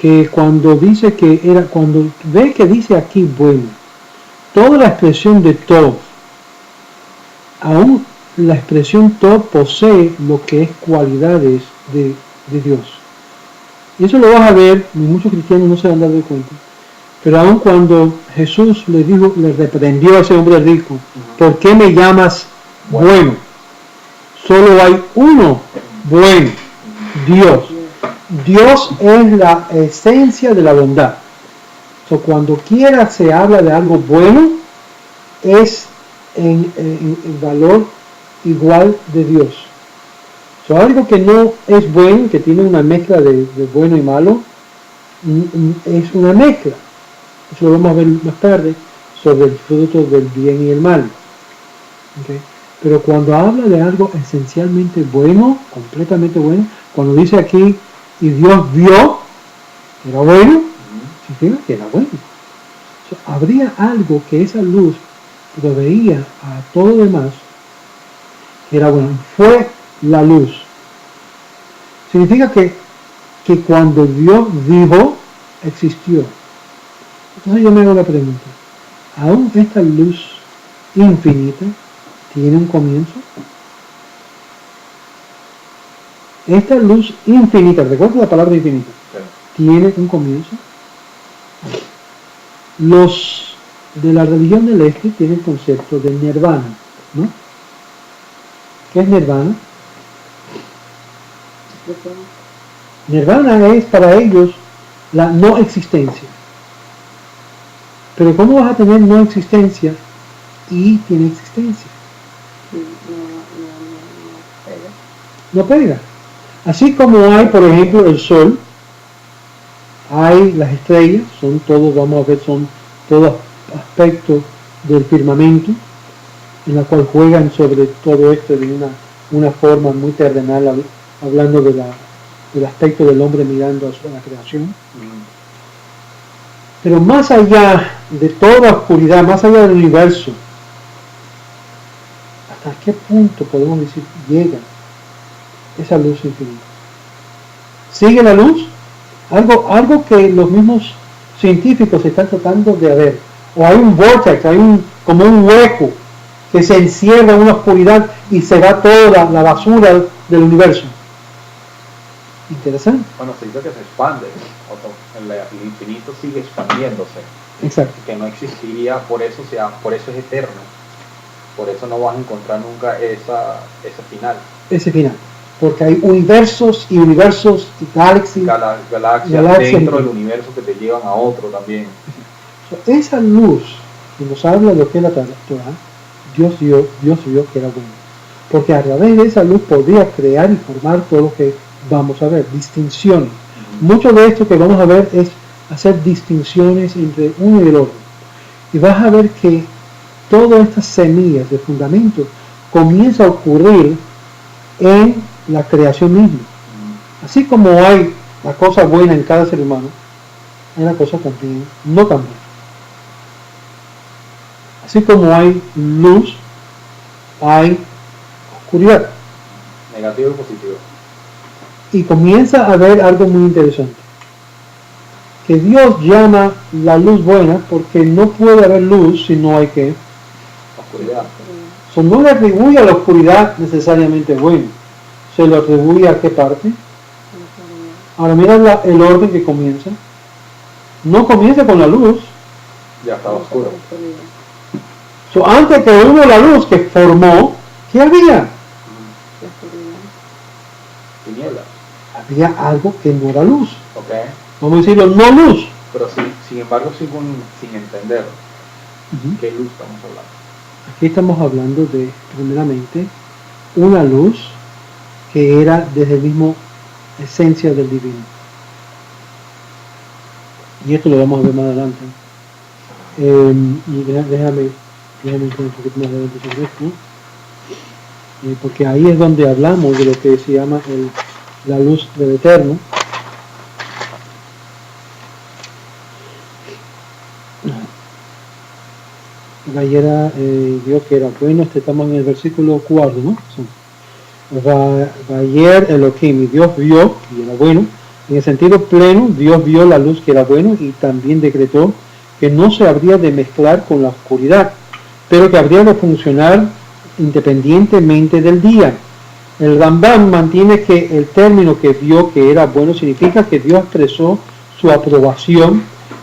Que cuando dice que era, cuando ve que dice aquí bueno, toda la expresión de Tov, aún la expresión Tov posee lo que es cualidades de Dios. Y eso lo vas a ver, y muchos cristianos no se han dado cuenta. Pero aún cuando Jesús le reprendió a ese hombre rico, ¿por qué me llamas bueno? Solo hay uno bueno, Dios. Dios es la esencia de la bondad. So, cuando quiera se habla de algo bueno, es en valor igual de Dios. So, algo que no es bueno, que tiene una mezcla de bueno y malo, es una mezcla. Eso lo vamos a ver más tarde sobre el fruto del bien y el mal. ¿Okay? Pero cuando habla de algo esencialmente bueno, completamente bueno, cuando dice aquí, y Dios vio, era bueno, significa que era bueno. So, habría algo que esa luz proveía a todo lo demás, que era bueno. Fue la luz. Significa que cuando Dios dijo, existió. Entonces yo me hago la pregunta, ¿aún esta luz infinita tiene un comienzo? Esta luz infinita, recuerda la palabra infinita, ¿tiene un comienzo? Los de la religión del este tienen el concepto de nirvana, ¿no? ¿Qué es nirvana? Nirvana es para ellos la no existencia. Pero ¿cómo vas a tener no existencia y tiene existencia? No pega. Así como hay, por ejemplo, el sol, hay las estrellas, son todos, vamos a ver, son todos aspectos del firmamento, en la cual juegan sobre todo esto de una forma muy terrenal, hablando del aspecto del hombre mirando a la creación. Pero más allá de toda la oscuridad, más allá del universo, ¿hasta qué punto podemos decir llega esa luz infinita? ¿Sigue la luz? Algo que los mismos científicos están tratando de ver. O hay un vortex, como un hueco que se encierra en una oscuridad y se va toda la basura del universo. Interesante. Bueno, se dice que se expande. El infinito sigue expandiéndose. Exacto. Que no existiría, por eso es eterno. Por eso no vas a encontrar nunca ese final. Ese final. Porque hay universos y universos y galaxias dentro del universo que te llevan a otro también. Esa luz que nos habla de lo que es la Torah, Dios vio que era bueno. Porque a través de esa luz podía crear y formar todo lo que vamos a ver, distinciones. Mucho de esto que vamos a ver es hacer distinciones entre uno y el otro. Y vas a ver que todas estas semillas de fundamento comienza a ocurrir en la creación misma. Así como hay la cosa buena en cada ser humano, hay la cosa también no tan buena. Así como hay luz, hay oscuridad. Negativo y positivo. Y comienza a haber algo muy interesante. Que Dios llama la luz buena porque no puede haber luz si no hay ¿qué? oscuridad. So, no le atribuye a la oscuridad necesariamente bueno. Se lo atribuye a qué parte. Ahora mira el orden que comienza. No comienza con la luz. Ya estaba oscuro. So, antes que hubo la luz que formó, ¿qué había? Tinieblas. Había algo que no era luz. Ok. Vamos a decirlo, no luz. Pero sin embargo, sin entender qué luz estamos hablando. Aquí estamos hablando de, primeramente, una luz que era desde el mismo esencia del divino. Y esto lo vamos a ver más adelante. Y déjame entrar un poquito más adelante sobre esto. Porque ahí es donde hablamos de lo que se llama la luz del Eterno. Ayer vio que era bueno. Estamos en el versículo 4, ¿no? Ayer Elohim, y Dios vio y era bueno. En el sentido pleno, Dios vio la luz que era bueno y también decretó que no se habría de mezclar con la oscuridad, pero que habría de funcionar independientemente del día. El Rambam mantiene que el término que vio que era bueno significa que Dios expresó su aprobación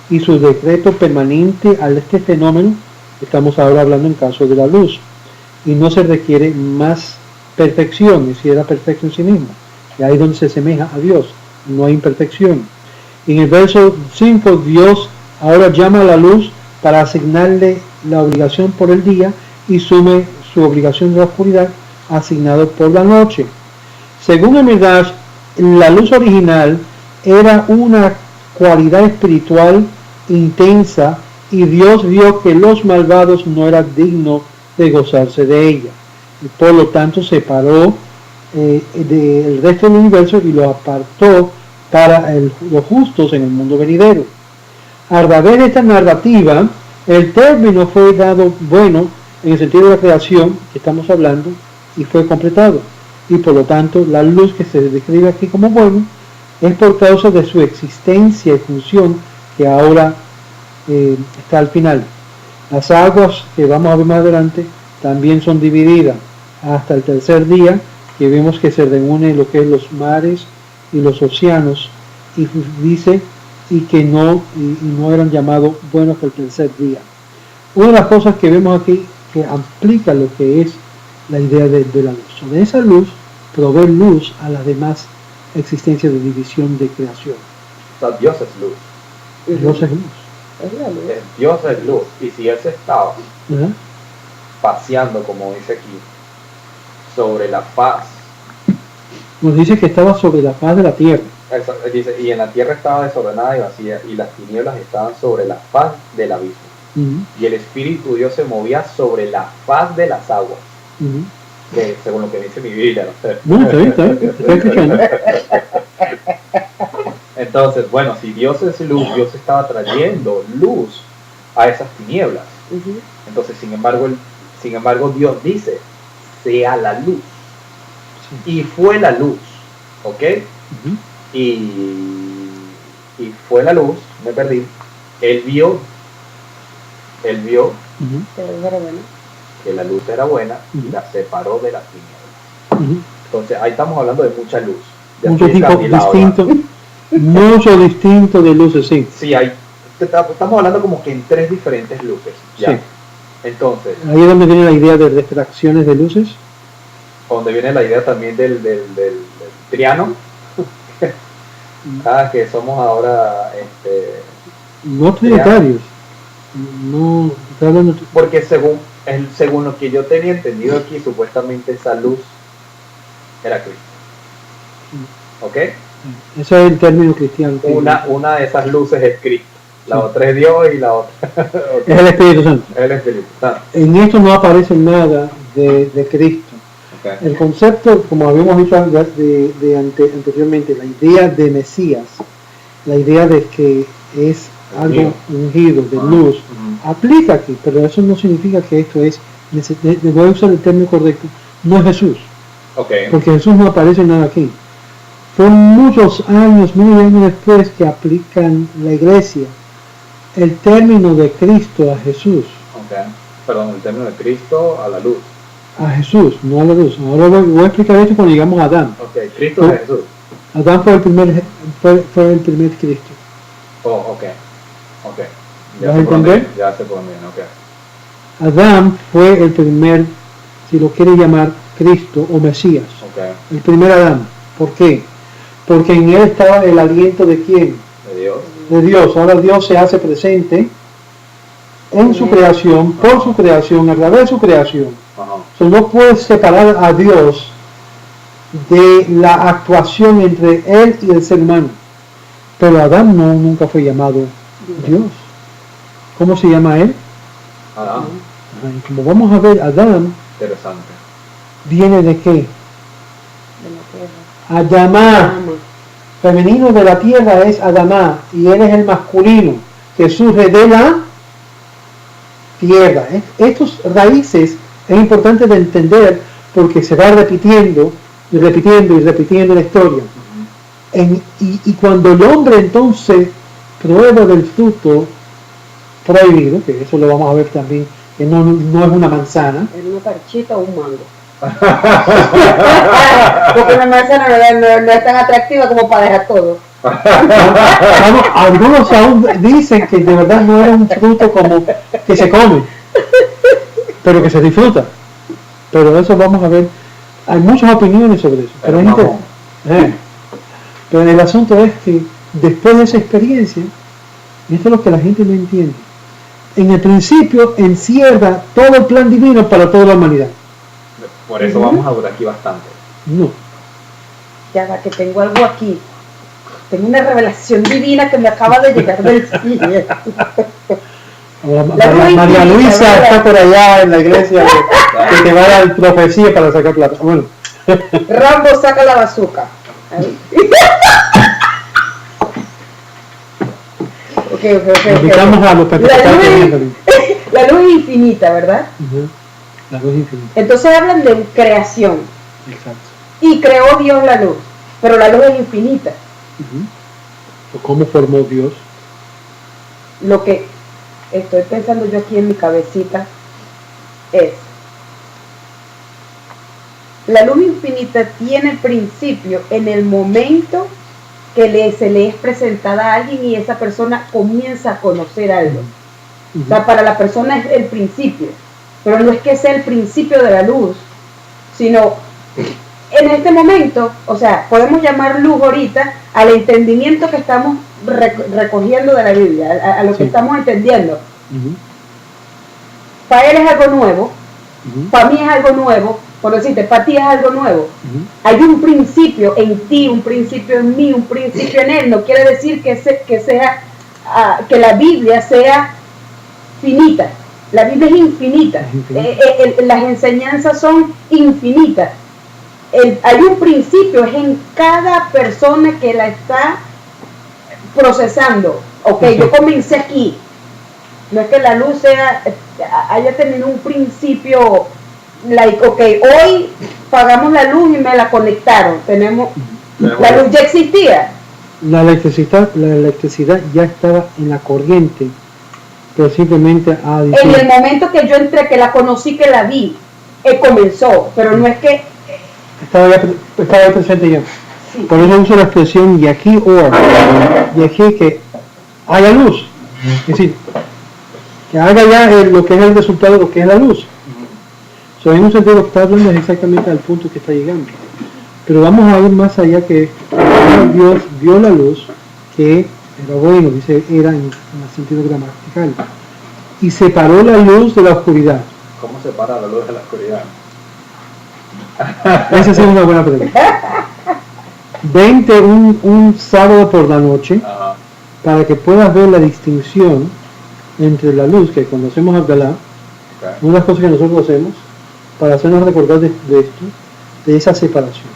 y su decreto permanente a este fenómeno. Estamos ahora hablando en caso de la luz, y no se requiere más perfección, es decir, era perfecto en sí mismo, y ahí es donde se asemeja a Dios, no hay imperfección. En el verso 5, Dios ahora llama a la luz para asignarle la obligación por el día y sume su obligación de la oscuridad asignado por la noche. Según el Midrash, la luz original era una cualidad espiritual intensa y Dios vio que los malvados no eran dignos de gozarse de ella. Y por lo tanto separó del resto del universo y lo apartó para los justos en el mundo venidero. A través de esta narrativa, el término fue dado bueno en el sentido de la creación que estamos hablando y fue completado. Y por lo tanto, la luz que se describe aquí como bueno es por causa de su existencia y función que ahora está al final. Las aguas que vamos a ver más adelante también son divididas hasta el tercer día, que vemos que se reúnen lo que es los mares y los océanos, y dice y que no eran llamados buenos hasta el tercer día. Una de las cosas que vemos aquí que aplica lo que es la idea de la luz. Sobre esa luz provee luz a las demás existencias de división de creación. O sea, Dios es luz. Dios es luz. Dios es luz. Y si Él se estaba paseando, como dice aquí, sobre la faz. Nos dice que estaba sobre la faz de la tierra. Dice, y en la tierra estaba desordenada y vacía, y las tinieblas estaban sobre la faz del abismo. Y el Espíritu de Dios se movía sobre la faz de las aguas. Según lo que dice mi Biblia, no sé. No, está bien, te estoy escuchando. Entonces, bueno, si Dios es luz, Dios estaba trayendo luz a esas tinieblas. Entonces, sin embargo, Dios dice, sea la luz. Y fue la luz, ¿ok? Y fue la luz, me perdí. Él vio que la luz era buena y la separó de las tinieblas. Entonces, ahí estamos hablando de mucha luz. Mucho tipo distinto. Mucho distinto de luces, sí. Sí, estamos hablando como que en tres diferentes luces. ¿Ya? Sí. Entonces, ahí es donde viene la idea de refracciones de luces. Donde viene la idea también del triano. Que somos ahora no trinitarios. No, está hablando. Porque según lo que yo tenía entendido aquí, supuestamente esa luz era Cristo. ¿Ok? Ese es el término cristiano. Una de esas luces es Cristo. La otra es Dios y la otra es el Espíritu Santo. Es el Espíritu Santo. En esto no aparece nada de Cristo. Okay. El concepto, como habíamos dicho anteriormente, la idea de Mesías, la idea de que es algo ungido, de luz, aplica aquí, pero eso no significa que esto es, voy a usar el término correcto, no es Jesús. Okay. Porque Jesús no aparece nada aquí. Son muchos años, miles de años después que aplican la iglesia el término de Cristo a Jesús. Okay. Perdón, el término de Cristo a la luz. A Jesús, no a la luz. Ahora voy a explicar esto cuando llegamos a Adán. Ok, Cristo es Jesús. Adán fue el primer Cristo. Oh, ok. Ok. ¿Vas a entender? Ya sé por dónde viene, ok. Adán fue el primer, si lo quiere llamar, Cristo o Mesías. Ok. El primer Adán. ¿Por qué? Porque en él estaba el aliento de ¿quién? De Dios. De Dios. Ahora Dios se hace presente en su creación, por su creación, a través de su creación. Ajá. So, no puedes separar a Dios de la actuación entre él y el ser humano. Pero Adán nunca fue llamado Dios. ¿Cómo se llama él? Adán. Y como vamos a ver, Adán Interesante. viene de qué? De la tierra. Adamá. Ama. Femenino de la tierra es Adamá y él es el masculino que surge de la tierra. Estos raíces es importante de entender porque se va repitiendo y repitiendo y repitiendo la historia. Y cuando el hombre entonces prueba del fruto prohibido, que eso lo vamos a ver también, que no es una manzana. ¿Es una parchita o un mango? Porque una manzana no es tan atractiva como para dejar todo. Algunos aún dicen que de verdad no era un fruto como que se come, pero que se disfruta. Pero eso vamos a ver. Hay muchas opiniones sobre eso. Pero el asunto es que después de esa experiencia, y esto es lo que la gente no entiende, en el principio encierra todo el plan divino para toda la humanidad. Por eso vamos a durar aquí bastante. No. Ya va, que tengo algo aquí. Tengo una revelación divina que me acaba de llegar del cielo. María Luisa está por allá en la iglesia que te va a dar profecía para sacar plata. Bueno. Rambo saca la bazooka. Okay. Invitamos a los participantes. La luz es infinita, ¿verdad? La luz infinita. Entonces hablan de creación. Exacto. Y creó Dios la luz, pero la luz es infinita. ¿Cómo formó Dios? Lo que estoy pensando yo aquí en mi cabecita es: la luz infinita tiene principio en el momento que se le es presentada a alguien y esa persona comienza a conocer algo. O sea, para la persona es el principio, pero no es que sea el principio de la luz, sino en este momento, o sea, podemos llamar luz ahorita al entendimiento que estamos recogiendo de la Biblia, a lo que estamos entendiendo. Para él es algo nuevo, para mí es algo nuevo, por decirte, para ti es algo nuevo. Hay un principio en ti, un principio en mí, un principio en él. No quiere decir que la Biblia sea finita. La Biblia es infinita. Las enseñanzas son infinitas. Hay un principio, es en cada persona que la está procesando. Ok, yo comencé aquí. No es que la luz haya tenido un principio, hoy pagamos la luz y me la conectaron. La luz ya existía. La electricidad ya estaba en la corriente, pero simplemente en el momento que yo entré, que la conocí, que la vi, comenzó, pero no es que estaba presente ya. Sí. Por eso uso la expresión y aquí que haya luz, es decir, que haga ya lo que es el resultado de lo que es la luz. En un sentido lo que está hablando es exactamente al punto que está llegando. Pero vamos a ir más allá, que Dios vio la luz, que era bueno, dice, era en el sentido gramatical, y separó la luz de la oscuridad. ¿Cómo separa la luz de la oscuridad? Esa es una buena pregunta. Vente un sábado por la noche, para que puedas ver la distinción entre la luz que conocemos Abdalá, una de las cosas que nosotros hacemos para hacernos recordar de esto, de esa separación.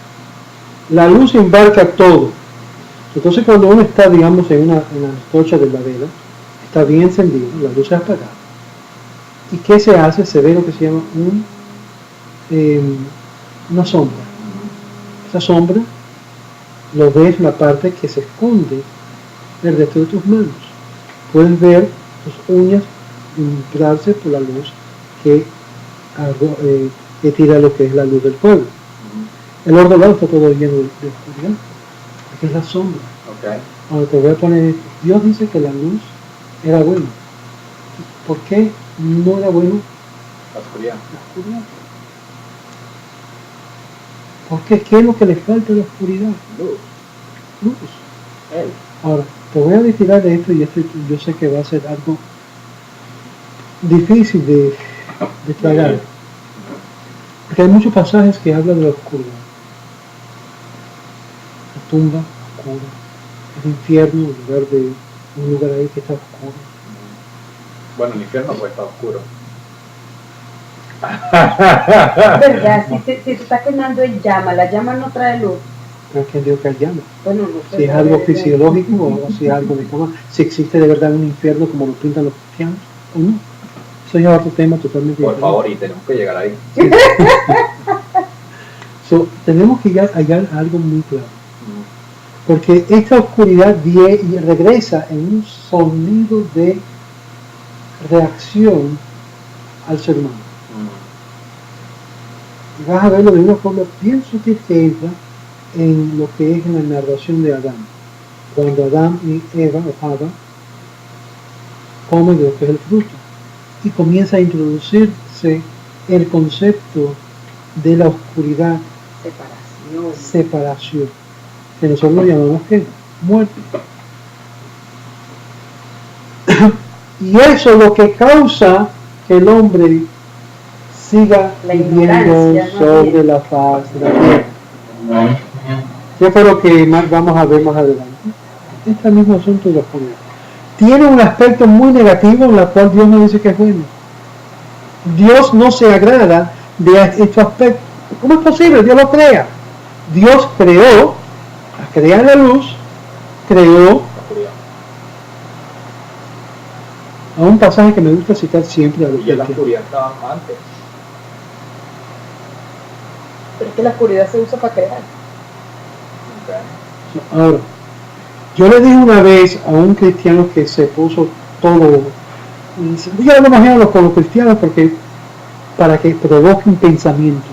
La luz embarca todo. Entonces cuando uno está, digamos, en una antorcha de madera, está bien encendido, la luz es apagada. ¿Y qué se hace? Se ve lo que se llama una sombra. Esa sombra lo ves la parte que se esconde del resto de tus manos. Puedes ver tus uñas inflarse por la luz que tira lo que es la luz del pueblo. El otro lado está todo lleno de oscuridad, porque es la sombra. Okay. Ahora te voy a poner esto. Dios dice que la luz era buena. ¿Por qué no era bueno La oscuridad. la oscuridad? Porque ¿qué es lo que le falta a la oscuridad? Luz. Luz. Él. Ahora, te voy a retirar de esto y esto yo sé que va a ser algo difícil de tragar. Porque hay muchos pasajes que hablan de la oscuridad. La tumba oscura, el infierno, un lugar ahí que está oscuro. Bueno, el infierno pues está oscuro. ¿Verdad? Si se está quemando en llama, la llama no trae luz. ¿Pero quién dijo que hay llama? Bueno, no sé. Si es algo fisiológico o si es algo de cama, si existe de verdad un infierno como lo pintan los cristianos o no. Eso ya es otro tema totalmente Por diferente. favor, y tenemos que llegar ahí. Tenemos que hallar algo muy claro. Porque esta oscuridad regresa en un sonido de reacción al ser humano. Y vas a verlo de una forma bien sutil que entra en lo que es en la narración de Adán. Cuando Adán y Eva, o Java, comen de lo que es el fruto. Y comienza a introducirse el concepto de la oscuridad, separación, que nosotros lo llamamos ¿qué? Muerte. Y eso es lo que causa que el hombre siga viviendo sobre la faz de la tierra. ¿Qué fue lo que vamos a ver más adelante? Este mismo asunto de la oscuridad tiene un aspecto muy negativo en el cual Dios no dice que es bueno. Dios no se agrada de este aspecto. ¿Cómo es posible? Dios lo crea. Dios creó, a crear la luz, creó a un pasaje que me gusta citar siempre a los y la oscuridad estaba antes. Pero es que la oscuridad se usa para crear. Okay. Ahora, yo le dije una vez a un cristiano que se puso todo, y yo no imagino con los cristianos porque para que provoquen pensamientos.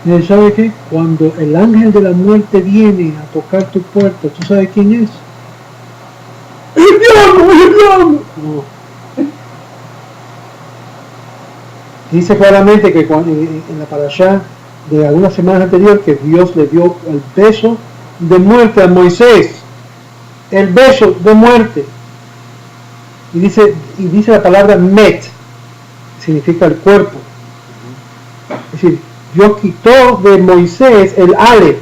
Y ¿sabe qué? Cuando el ángel de la muerte viene a tocar tu puerta, ¿tú sabes quién es? ¡El diablo! ¡El diablo! No. Dice claramente que en la parashá de algunas semanas anteriores que Dios le dio el beso de muerte a Moisés. El beso de muerte. Y dice la palabra met, significa el cuerpo. Es decir, Dios quitó de Moisés el ale,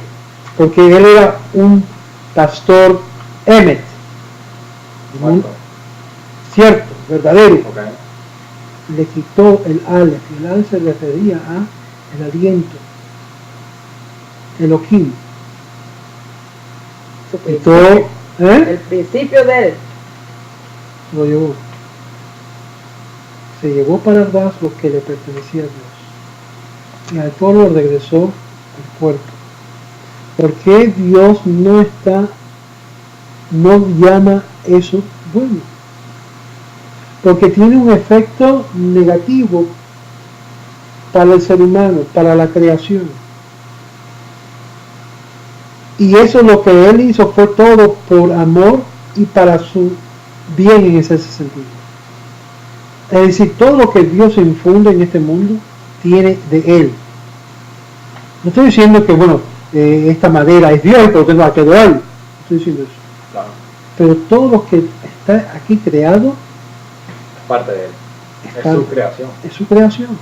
porque él era un pastor emet. Cierto, verdadero. Okay. Le quitó el ale, que el ale se refería a el aliento, Elohim. El principio de él. Lo llevó. Se llevó para atrás lo que le pertenecía a Dios. Y al pueblo regresó al puerto. ¿Por qué Dios no llama eso bueno? Porque tiene un efecto negativo para el ser humano, para la creación. Y eso es lo que él hizo, fue todo por amor y para su bien en ese sentido. Es decir, todo lo que Dios infunde en este mundo tiene de él. No estoy diciendo que, esta madera es Dios, pero tengo que adorarlo. No estoy diciendo eso. Claro. Pero todo lo que está aquí creado es parte de él. Es su creación. Es su creación.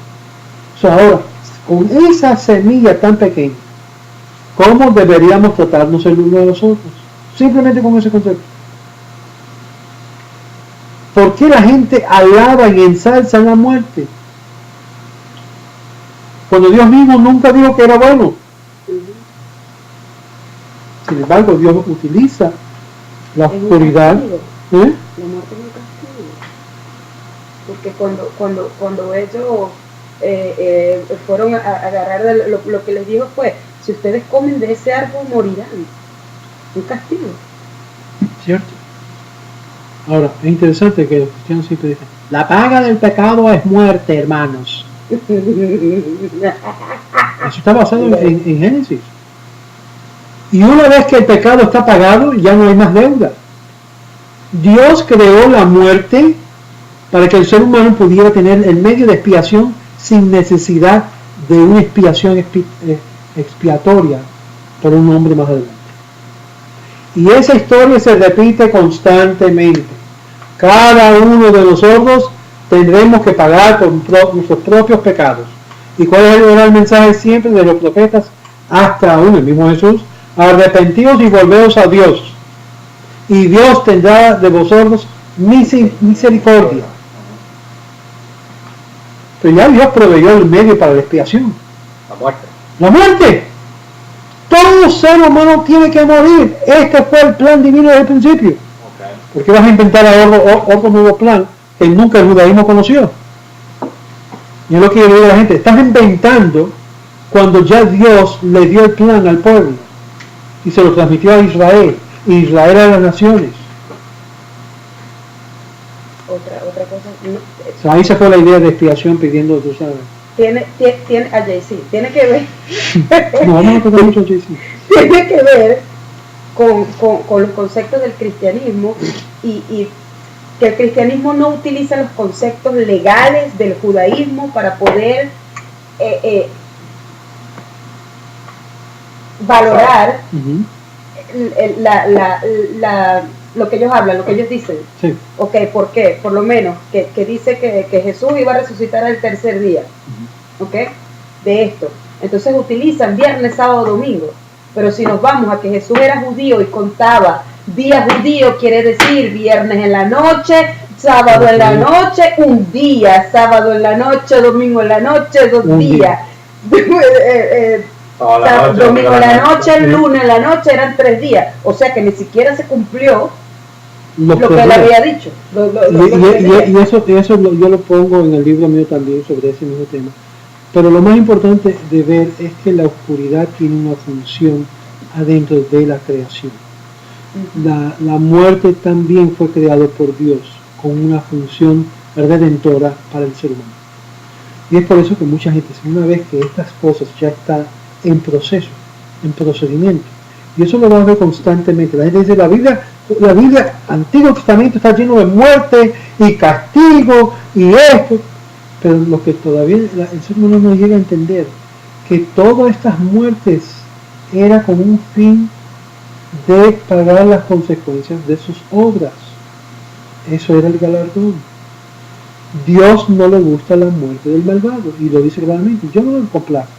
Ahora, con esa semilla tan pequeña, ¿cómo deberíamos tratarnos el uno de los otros? Simplemente con ese concepto. ¿Por qué la gente alaba y ensalza la muerte? Cuando Dios mismo nunca dijo que era bueno. Sin embargo, Dios utiliza la oscuridad. La muerte es un castigo. Porque cuando ellos fueron a agarrar lo que les dijo fue, si ustedes comen de ese árbol morirán. Un castigo. ¿Cierto? Ahora, es interesante que los cristianos siempre dicen, La paga del pecado es muerte, hermanos. Eso está basado en Génesis. Y una vez que el pecado está pagado, ya no hay más deuda. Dios creó la muerte para que el ser humano pudiera tener el medio de expiación sin necesidad de una expiación expiatoria por un hombre más adelante. Y esa historia se repite constantemente. Cada uno de nosotros tendremos que pagar por nuestros propios pecados. ¿Y cuál era el mensaje siempre de los profetas? Hasta aún el mismo Jesús: arrepentidos y volveos a Dios, y Dios tendrá de vosotros misericordia. Pero ya Dios proveyó el medio para la expiación. La muerte. La muerte. Todo ser humano tiene que morir. Este fue el plan divino desde el principio. Okay. ¿Por qué vas a inventar otro nuevo plan que nunca el judaísmo conoció? Y es lo que yo digo a la gente: estás inventando cuando ya Dios le dio el plan al pueblo y se lo transmitió a Israel, y Israel a las naciones. Otra cosa, O sea, ahí se fue la idea de expiación pidiendo, tú sabes. tiene a JC, tiene que ver No, vamos a tocar mucho JC. tiene que ver con los conceptos del cristianismo, y que el cristianismo no utiliza los conceptos legales del judaísmo para poder valorar lo que ellos hablan, lo que ellos dicen. Sí. Ok, ¿por qué? Por lo menos que dice que Jesús iba a resucitar al tercer día. Ok, de esto. Entonces utilizan viernes, sábado, domingo. Pero si nos vamos a que Jesús era judío y contaba día judío, quiere decir viernes en la noche, sábado en la noche, un día, sábado en la noche, domingo en la noche, dos días. Domingo en la noche, lunes en la noche, eran 3 días. O sea que ni siquiera se cumplió lo que él había dicho. Y eso yo lo pongo en el libro mío también sobre ese mismo tema. Pero lo más importante de ver es que la oscuridad tiene una función adentro de la creación. La muerte también fue creada por Dios con una función redentora para el ser humano. Y es por eso que mucha gente, una vez que estas cosas ya están en proceso, en procedimiento, y eso lo va a ver constantemente. La gente dice: la Biblia, Antiguo Testamento, está lleno de muerte y castigo y esto. Pero lo que todavía el ser humano no llega a entender, que todas estas muertes era con un fin de pagar las consecuencias de sus obras. Eso era el galardón. Dios no le gusta la muerte del malvado, y lo dice claramente: yo no lo complazco,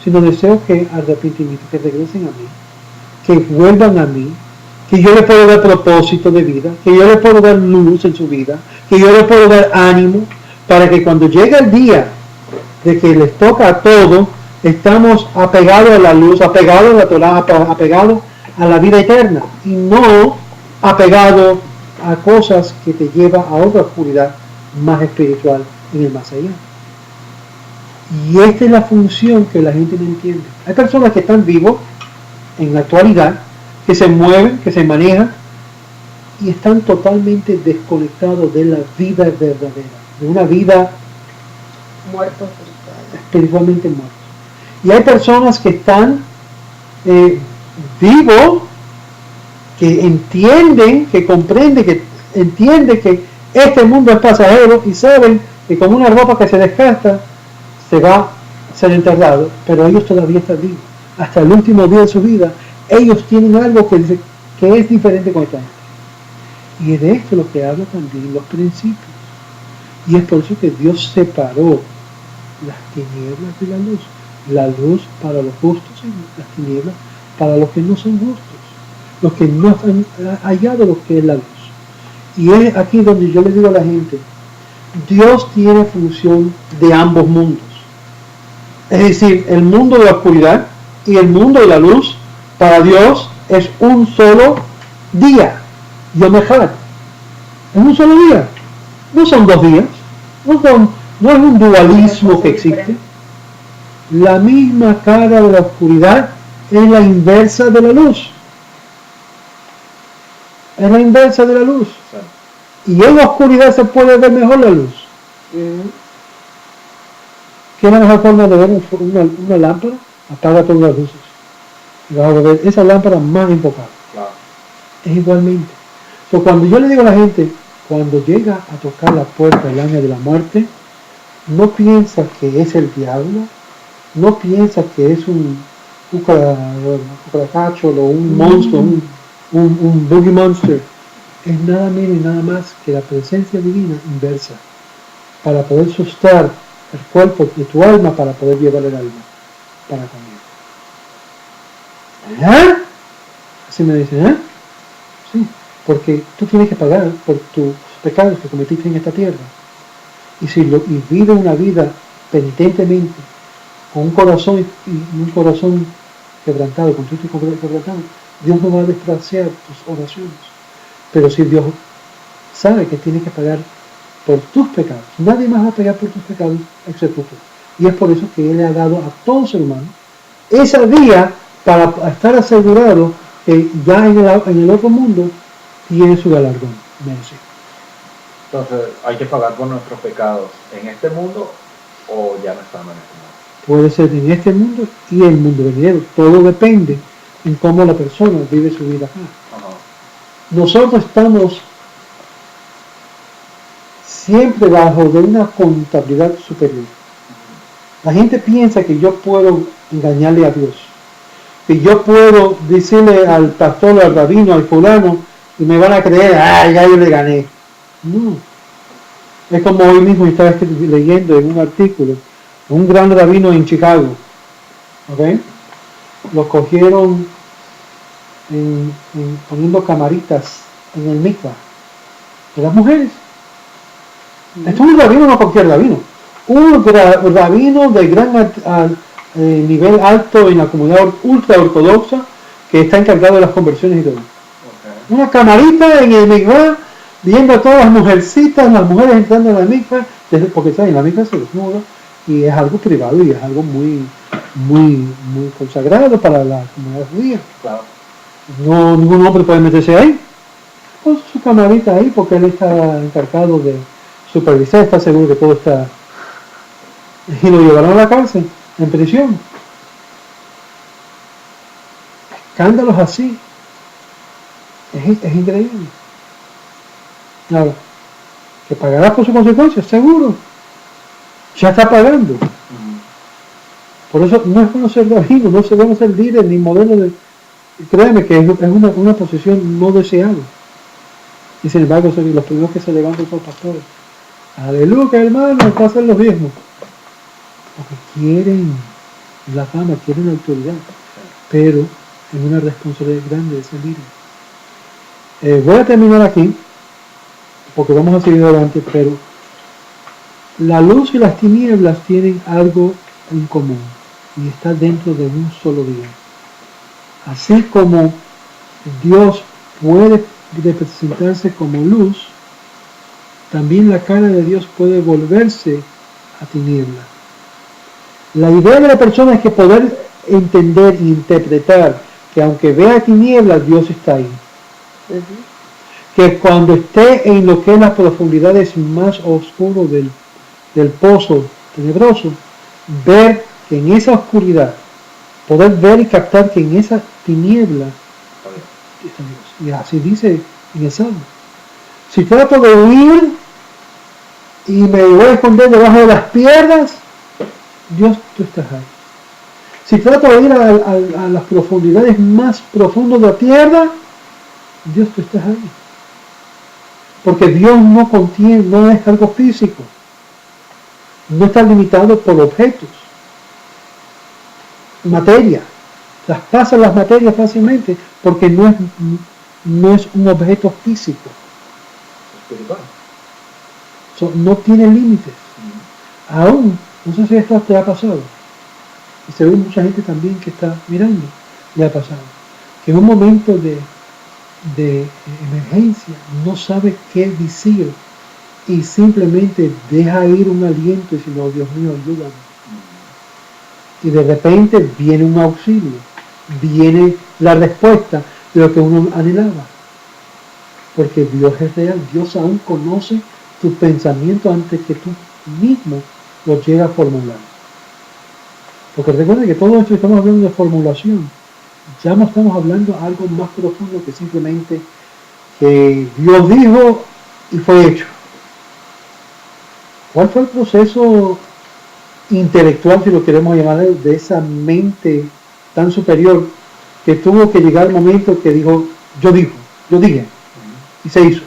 sino deseo que arrepentimiento, que regresen a mí, que vuelvan a mí, que yo le puedo dar propósito de vida, que yo le puedo dar luz en su vida, que yo le puedo dar ánimo, para que cuando llegue el día de que les toca a todos, estamos apegados a la luz, apegados a la Torah, apegados a la vida eterna, y no apegados a cosas que te llevan a otra oscuridad más espiritual en el más allá. Y esta es la función que la gente no entiende. Hay personas que están vivos en la actualidad, que se mueven, que se manejan, y están totalmente desconectados de la vida verdadera, de una vida muertos espiritualmente muertos. Y hay personas que están vivos, que entienden, que comprenden, que entienden que este mundo es pasajero, y saben que como una ropa que se desgasta se va a ser enterrado, pero ellos todavía están vivos. Hasta el último día de su vida, ellos tienen algo que es diferente con esta gente. Y de esto es lo que habla también los principios. Y es por eso que Dios separó las tinieblas de la luz para los justos y las tinieblas para los que no son justos, los que no han hallado lo que es la luz. Y es aquí donde yo le digo a la gente: Dios tiene función de ambos mundos. Es decir, el mundo de la oscuridad y el mundo de la luz, para Dios es un solo día. Yom Echad. Es un solo día. No son 2 días. No es un dualismo que existe. La misma cara de la oscuridad es la inversa de la luz. Es la inversa de la luz. Y en la oscuridad se puede ver mejor la luz. ¿Qué es la mejor forma de ver una lámpara? Apaga todas las luces. Y vas a ver esa lámpara más enfocada. Claro. Es igualmente. So, cuando yo le digo a la gente, cuando llega a tocar la puerta el ángel de la muerte, no piensa que es el diablo, no piensa que es un cucaracacho o un monstruo, un boogie monster. Es nada menos y nada más que la presencia divina inversa, para poder sustar el cuerpo de tu alma, para poder llevar el alma para conmigo. ¿Ah? Así me dicen, ¿ah? Sí, porque tú tienes que pagar por tus pecados que cometiste en esta tierra. Y vive una vida penitentemente, con un corazón quebrantado, con tu quebrantado, Dios no va a despreciar tus oraciones. Pero si Dios sabe que tienes que pagar por tus pecados, nadie más va a pagar por tus pecados excepto tú. Y es por eso que Él le ha dado a todo ser humano esa vía para estar asegurado que ya en el otro mundo tiene su galardón merecido. Entonces, ¿hay que pagar por nuestros pecados en este mundo o ya no estamos en este mundo? Puede ser en este mundo y en el mundo venidero. Todo depende en cómo la persona vive su vida acá. Nosotros estamos siempre bajo de una contabilidad superior. La gente piensa que yo puedo engañarle a Dios, que yo puedo decirle al pastor, al rabino, al fulano, y me van a creer, ya yo le gané. No. Es como hoy mismo estaba leyendo en un artículo, un gran rabino en Chicago, ¿ok? Lo cogieron poniendo camaritas en el mikvah de las mujeres. Esto es un rabino, no cualquier rabino. Un rabino de gran nivel alto en la comunidad ultra ortodoxa que está encargado de las conversiones y todo. Okay. Una camarita en el mikvah viendo a todas las mujercitas, las mujeres entrando en la mikvah, porque ¿sabes? En la mikvah se desnuda y es algo privado y es algo muy consagrado para la comunidad judía. Claro. No, ningún hombre puede meterse ahí. Con su camarita ahí porque él está encargado de supervisar, está seguro que todo está. Y lo llevaron a la cárcel, en prisión. Escándalos así. Es increíble. Claro, que pagará por sus consecuencias, seguro. Ya está pagando. Por eso no es bueno ser rabino, no se debe ser líder ni modelo de. Créeme que es una posición no deseada. Y sin embargo, los primeros que se levantan son pastores. Aleluya, hermano, pasan los diezmos. Porque quieren la fama, quieren la autoridad. Pero es una responsabilidad grande de ser líder. Voy a terminar aquí, porque vamos a seguir adelante, pero la luz y las tinieblas tienen algo en común y está dentro de un solo día. Así como Dios puede representarse como luz, también la cara de Dios puede volverse a tiniebla. La idea de la persona es que poder entender e interpretar que aunque vea tinieblas, Dios está ahí. Que cuando esté en lo que es las profundidades más oscuras del pozo tenebroso, ver que en esa oscuridad, poder ver y captar que en esa tiniebla está Dios. Y así dice en el Salmo. Si trato de huir y me voy a esconder debajo de las piedras, Dios, tú estás ahí. Si trato de ir a las profundidades más profundas de la tierra, Dios, tú estás ahí. Porque Dios no es algo físico. No está limitado por objetos. Materia. Traspasa las materias fácilmente porque no es un objeto físico. Espiritual. No tiene límites. Aún, no sé si esto te ha pasado. Y se ve mucha gente también que está mirando. Le ha pasado. Que en un momento de emergencia no sabe qué decir y simplemente deja ir un aliento y dice, no, Dios mío, ayúdame. Y de repente viene un auxilio, viene la respuesta de lo que uno anhelaba. porque Dios es real. Dios aún conoce tus pensamientos antes que tú mismo los llegas a formular. Porque recuerden que todo esto que estamos hablando de formulación, ya no estamos hablando de algo más profundo que simplemente que Dios dijo y fue hecho. ¿Cuál fue el proceso intelectual, si lo queremos llamar, de esa mente tan superior que tuvo que llegar el momento que dijo, yo dije, y se hizo?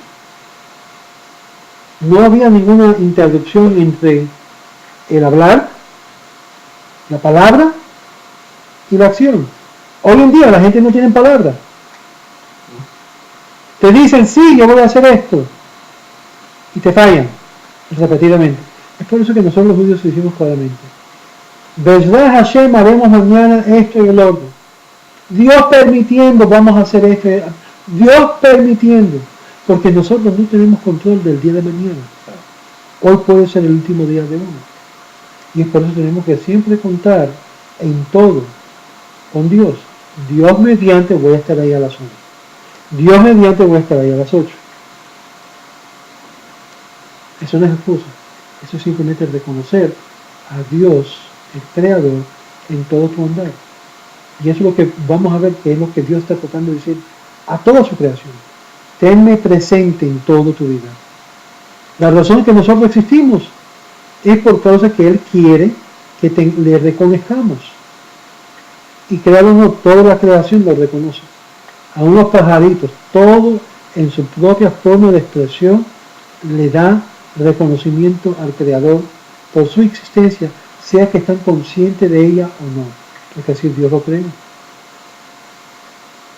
No había ninguna interrupción entre el hablar, la palabra y la acción. Hoy en día la gente no tiene palabra. Te dicen, sí, yo voy a hacer esto, y te fallan repetidamente. Es por eso que nosotros los judíos decimos claramente, Besrat Hashem, haremos mañana esto y el otro. Dios permitiendo, vamos a hacer esto. Dios permitiendo, porque nosotros no tenemos control del día de mañana. Hoy puede ser el último día de uno. Y es por eso que tenemos que siempre contar en todo con Dios. Dios mediante voy a estar ahí a las 11. Dios mediante voy a estar ahí a las 8. Eso no es excusa. Eso es simplemente reconocer a Dios, el Creador, en todo tu andar. Y eso es lo que vamos a ver, que es lo que Dios está tratando de decir a toda su creación. Tenme presente en toda tu vida. La razón que nosotros existimos es por causa que Él quiere que le reconozcamos. Y créanlo, toda la creación lo reconoce. A unos pajaritos, todo en su propia forma de expresión le da reconocimiento al Creador por su existencia, sea que están conscientes de ella o no. Es decir, Dios lo cree.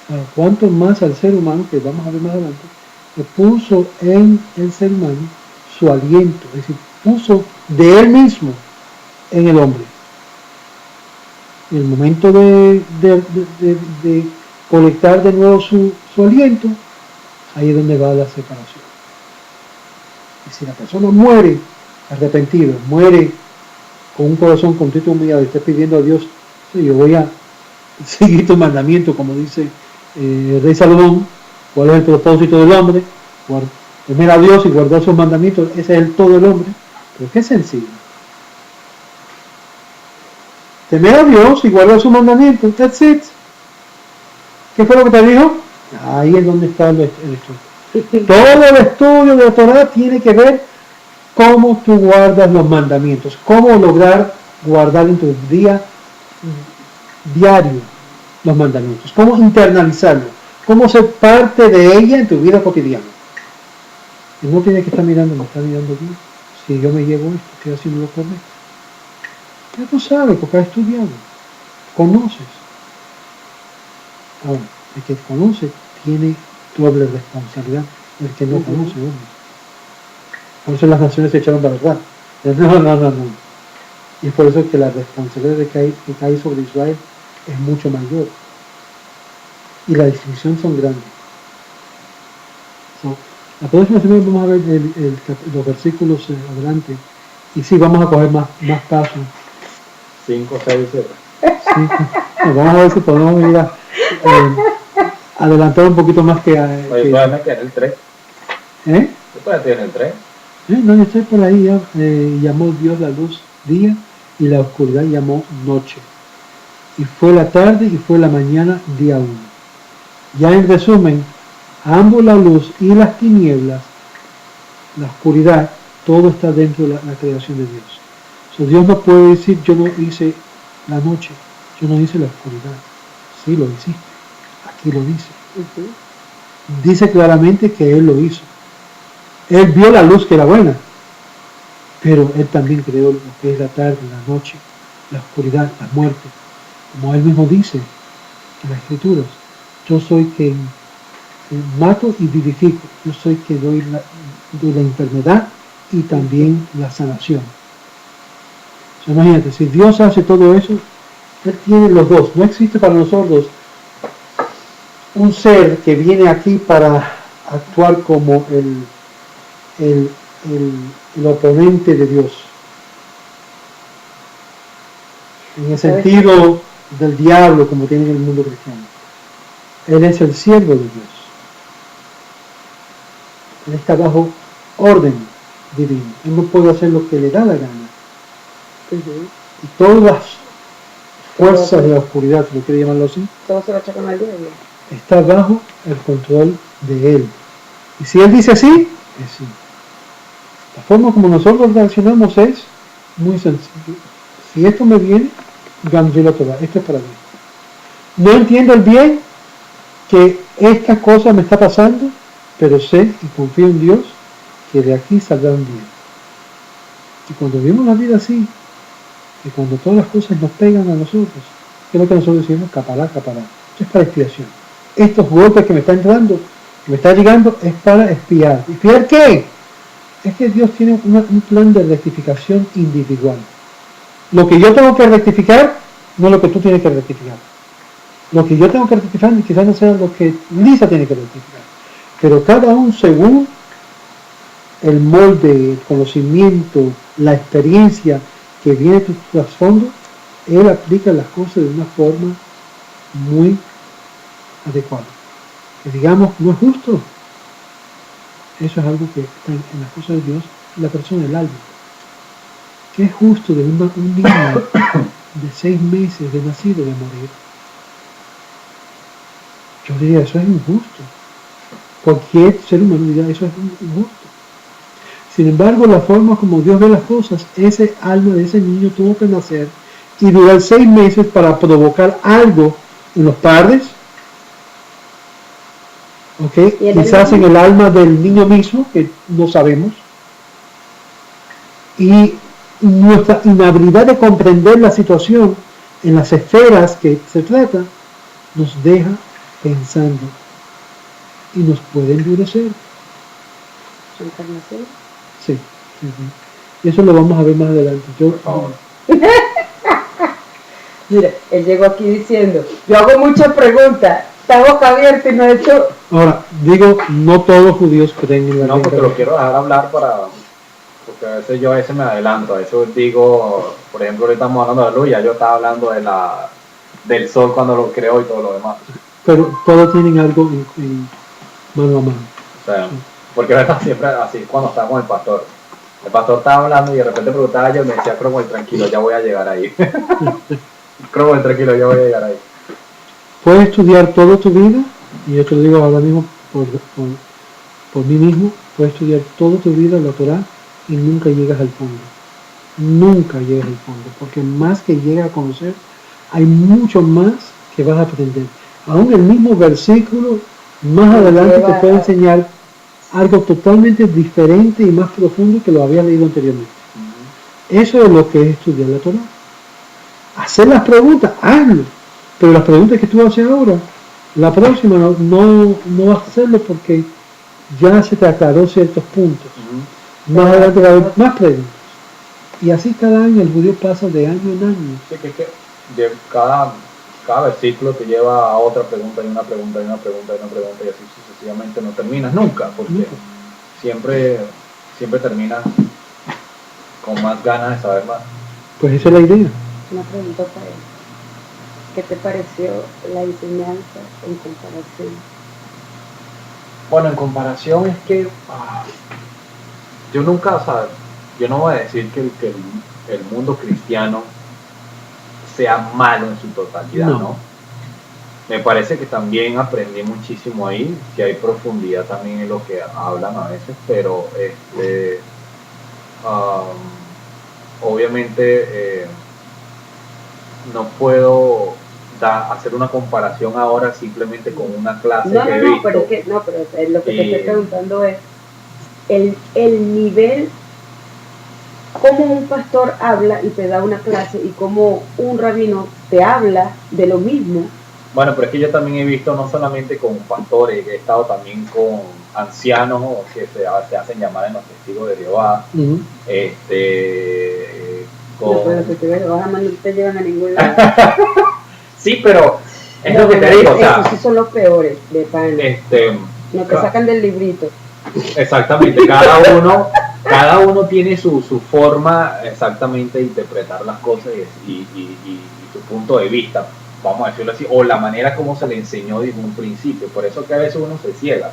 Ahora, cuanto más al ser humano, que vamos a ver más adelante, que puso en el ser humano su aliento, es decir, puso de él mismo en el hombre. En el momento de colectar de nuevo su aliento, ahí es donde va la separación. Y si la persona muere arrepentido, muere con un corazón contrito y humillado, y está pidiendo a Dios, sí, yo voy a seguir tu mandamiento, como dice el rey Salomón, cuál es el propósito del hombre, temer a Dios y guardar sus mandamientos, ese es el todo el hombre, pero qué sencillo. Temer a Dios y guardar sus mandamientos, that's it. ¿Qué fue lo que te dijo? Ahí es donde está el estudio. Todo el estudio de la Torah tiene que ver cómo tú guardas los mandamientos, cómo lograr guardar en tu día diario los mandamientos, cómo internalizarlo, cómo ser parte de ella en tu vida cotidiana. Y no tienes que estar mirando, me está mirando aquí, si yo me llevo esto, estoy haciendo lo correcto. Ya tú sabes, porque has estudiado, conoces. Ahora, el que conoce tiene doble responsabilidad, el que no conoce, hombre. Por eso las naciones se echaron para atrás. No. Y es por eso que la responsabilidad que cae sobre Israel es mucho mayor. Y la distinción son grandes. La próxima semana vamos a ver los versículos adelante. Y sí, vamos a coger más pasos. 5, 6, 7. Sí, vamos a ver si podemos ir adelantar un poquito más que... Oye, todavía me queda en el 3. ¿Eh? Yo todavía estoy en el 3. No, yo estoy por ahí ya. Llamó Dios la luz día y la oscuridad llamó noche. Y fue la tarde y fue la mañana día 1. Ya en resumen, ambos la luz y las tinieblas, la oscuridad, todo está dentro de la creación de Dios. Dios no puede decir yo no hice la noche, yo no hice la oscuridad. Sí, lo hiciste. Aquí lo dice. Dice claramente que Él lo hizo. Él vio la luz que era buena, pero Él también creó lo que es la tarde, la noche, la oscuridad, la muerte. Como Él mismo dice en las Escrituras, yo soy quien mato y vivifico, yo soy quien doy la enfermedad y también la sanación. O sea, imagínate, si Dios hace todo eso, Él tiene los dos. No existe para nosotros un ser que viene aquí para actuar como el oponente de Dios. En el sentido del diablo, como tiene en el mundo cristiano. Él es el siervo de Dios. Él está bajo orden divino. Él no puede hacer lo que le da la gana. Y todas las fuerzas de la oscuridad, si lo quiere llamarlo así, Todo se lo achacan al diablo. está bajo el control de él. Y si él dice así, es sí. La forma como nosotros reaccionamos es muy sencillo. Si esto me viene, yo la Torah, esto es para mí. No entiendo el bien que esta cosa me está pasando, pero sé y confío en Dios que de aquí saldrá un bien. Y cuando vivimos la vida así, y cuando todas las cosas nos pegan a nosotros, ¿qué es lo que nosotros decimos? Capará. Esto es para expiación. Estos golpes que me están entrando, que me están llegando, es para expiar. ¿Expiar qué? Es que Dios tiene un plan de rectificación individual. Lo que yo tengo que rectificar no es lo que tú tienes que rectificar. Lo que yo tengo que rectificar quizás no sea lo que Lisa tiene que rectificar. Pero cada uno según el molde, el conocimiento, la experiencia que viene de tu trasfondo, él aplica las cosas de una forma muy adecuada. Que digamos, no es justo. Eso es algo que está en las cosas de Dios, la persona, el alma. ¿Qué es justo de un niño de 6 meses de nacido de morir? Yo diría, eso es injusto. Cualquier ser humano diría, eso es injusto. Sin embargo, la forma como Dios ve las cosas, ese alma de ese niño tuvo que nacer y durar 6 meses para provocar algo en los padres, ¿okay? Quizás en el alma del niño mismo, que no sabemos, y nuestra inhabilidad de comprender la situación en las esferas que se trata, nos deja pensando y nos puede endurecer. ¿Encarnación? Sí. Y eso lo vamos a ver más adelante. Por favor. Mira, él llegó aquí diciendo, yo hago muchas preguntas, está boca abierta y no he hecho... Ahora, digo, no todos los judíos creen en la No, porque reencarnación. lo quiero dejar hablar porque a veces me adelanto, a veces digo, por ejemplo, ahorita estamos hablando de la luz, ya yo estaba hablando del sol cuando lo creó y todo lo demás. Pero todos tienen algo en mano a mano. O sea, porque verdad siempre así cuando estaba con el pastor estaba hablando y de repente preguntaba yo y me decía, Cromwell, tranquilo, ya voy a llegar ahí. Cromwell, tranquilo, ya voy a llegar ahí. Puedes estudiar toda tu vida, y yo te lo digo ahora mismo por mí mismo, puedes estudiar toda tu vida la Torah y nunca llegas al fondo. Nunca llegas al fondo, porque más que llegas a conocer, hay mucho más que vas a aprender. Aún el mismo versículo, más adelante te puede enseñar algo totalmente diferente y más profundo que lo habías leído anteriormente. Eso es lo que es estudiar la Torah. Hacer las preguntas, hazlo. Pero las preguntas que tú haces ahora, la próxima no vas a hacerlo porque ya se te aclaró ciertos puntos. Más adelante va a haber más preguntas. Y así cada año el judío pasa de año en año. Sí, que cada versículo te lleva a otra pregunta y una pregunta y una pregunta y una pregunta y así sucesivamente no terminas nunca, porque siempre terminas con más ganas de saber más. Pues esa es la idea. Una pregunta para él. ¿Qué te pareció la enseñanza en comparación? Bueno, en comparación es que yo nunca, o sea, yo no voy a decir que el mundo cristiano sea malo en su totalidad, ¿no? Me parece que también aprendí muchísimo ahí, que hay profundidad también en lo que hablan a veces, pero obviamente no puedo hacer una comparación ahora simplemente con una clase que he visto. Pero lo que te estoy preguntando es el nivel, cómo un pastor habla y te da una clase y cómo un rabino te habla de lo mismo. Bueno, pero es que yo también he visto no solamente con pastores, he estado también con ancianos que se hacen llamar en los testigos de Jehová, No, pero los testigos de Jehová jamás no te llevan a ningún lado. Sí, pero es lo que te digo, o sea, esos sí son los peores de pana. No te sacan del librito. Exactamente, cada uno tiene su forma exactamente de interpretar las cosas y su punto de vista, vamos a decirlo así, o la manera como se le enseñó desde un principio. Por eso que a veces uno se ciega.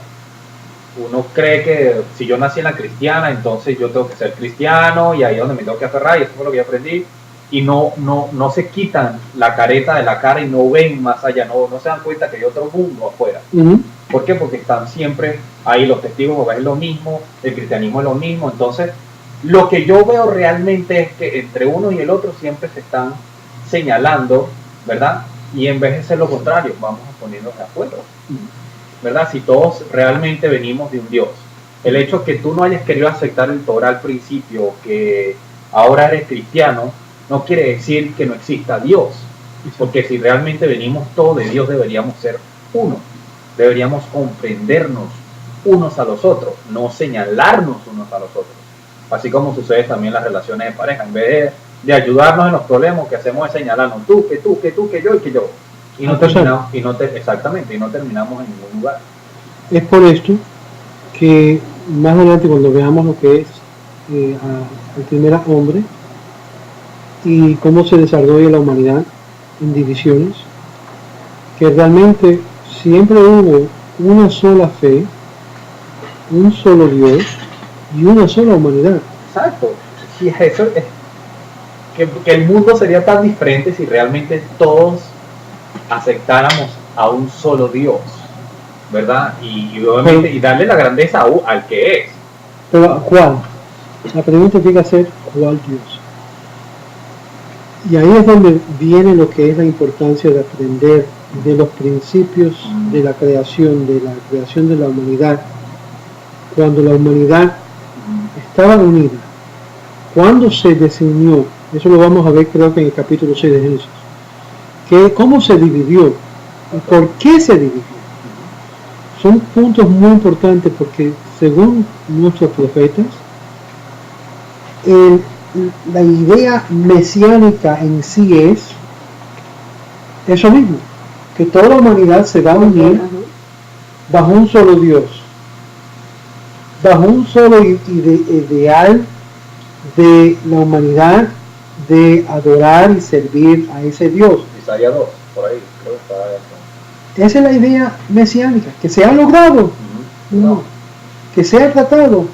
uno cree que si yo nací en la cristiana, entonces yo tengo que ser cristiano y ahí es donde me tengo que aferrar y eso fue lo que yo aprendí. Y no se quitan la careta de la cara y no ven más allá, no se dan cuenta que hay otro mundo afuera. ¿Por qué? Porque están siempre ahí, los testigos es lo mismo, el cristianismo es lo mismo. Entonces, lo que yo veo realmente es que entre uno y el otro siempre se están señalando, ¿verdad? Y en vez de ser lo contrario, vamos a ponernos de acuerdo, ¿verdad? Si todos realmente venimos de un Dios. El hecho que tú no hayas querido aceptar el Torah al principio, que ahora eres cristiano, no quiere decir que no exista Dios, porque si realmente venimos todos de Dios deberíamos ser uno, deberíamos comprendernos unos a los otros, no señalarnos unos a los otros, así como sucede también en las relaciones de pareja. En vez de ayudarnos en los problemas, que hacemos es señalarnos tú, que yo y que yo, y no terminamos, exactamente, y no terminamos en ningún lugar. Es por esto que más adelante, cuando veamos lo que es el primer hombre y cómo se desarrolla la humanidad en divisiones, que realmente siempre hubo una sola fe, un solo Dios y una sola humanidad. Exacto. Y eso es que el mundo sería tan diferente si realmente todos aceptáramos a un solo Dios, ¿verdad? Y obviamente y darle la grandeza al que es. Pero ¿cuál? La pregunta tiene que ser ¿cuál Dios? Y ahí es donde viene lo que es la importancia de aprender de los principios de la creación de la humanidad. Cuando la humanidad estaba unida, cuando se desunió, eso lo vamos a ver creo que en el capítulo 6 de Génesis, que cómo se dividió y por qué se dividió. Son puntos muy importantes porque según nuestros profetas, la idea mesiánica en sí es eso mismo, que toda la humanidad se va a unir bajo un solo Dios, bajo un solo ideal de la humanidad, de adorar y servir a ese Dios. Isaías 2, por ahí, creo que está eso. Esa es la idea mesiánica, que se ha logrado, no, que se ha tratado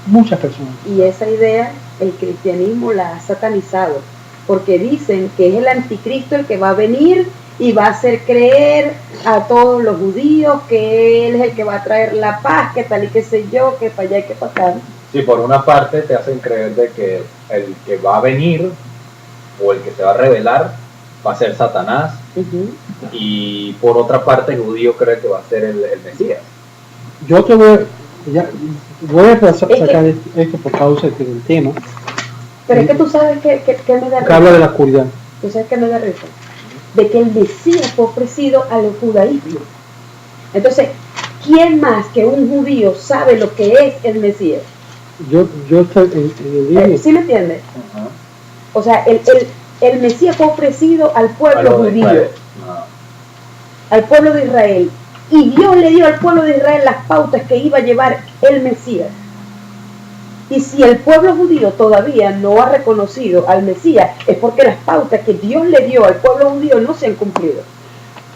muchas personas. Y esa idea el cristianismo la ha satanizado, porque dicen que es el anticristo el que va a venir y va a hacer creer a todos los judíos que él es el que va a traer la paz, que tal y que sé yo, que para allá y que para acá. Sí, por una parte te hacen creer de que el que va a venir o el que se va a revelar va a ser Satanás, y por otra parte el judío cree que va a ser el Mesías. Yo te voy a sacar esto por causa del tema. Pero es que tú sabes que me da risa. Habla de la oscuridad. Tú sabes que me da risa. De que el Mesías fue ofrecido al judaísmo. Entonces, ¿quién más que un judío sabe lo que es el Mesías? Yo estoy en el libro. ¿Sí me entiendes? O sea, el Mesías fue ofrecido al pueblo judío, al pueblo de Israel. Y Dios le dio al pueblo de Israel las pautas que iba a llevar el Mesías. Y si el pueblo judío todavía no ha reconocido al Mesías, es porque las pautas que Dios le dio al pueblo judío no se han cumplido.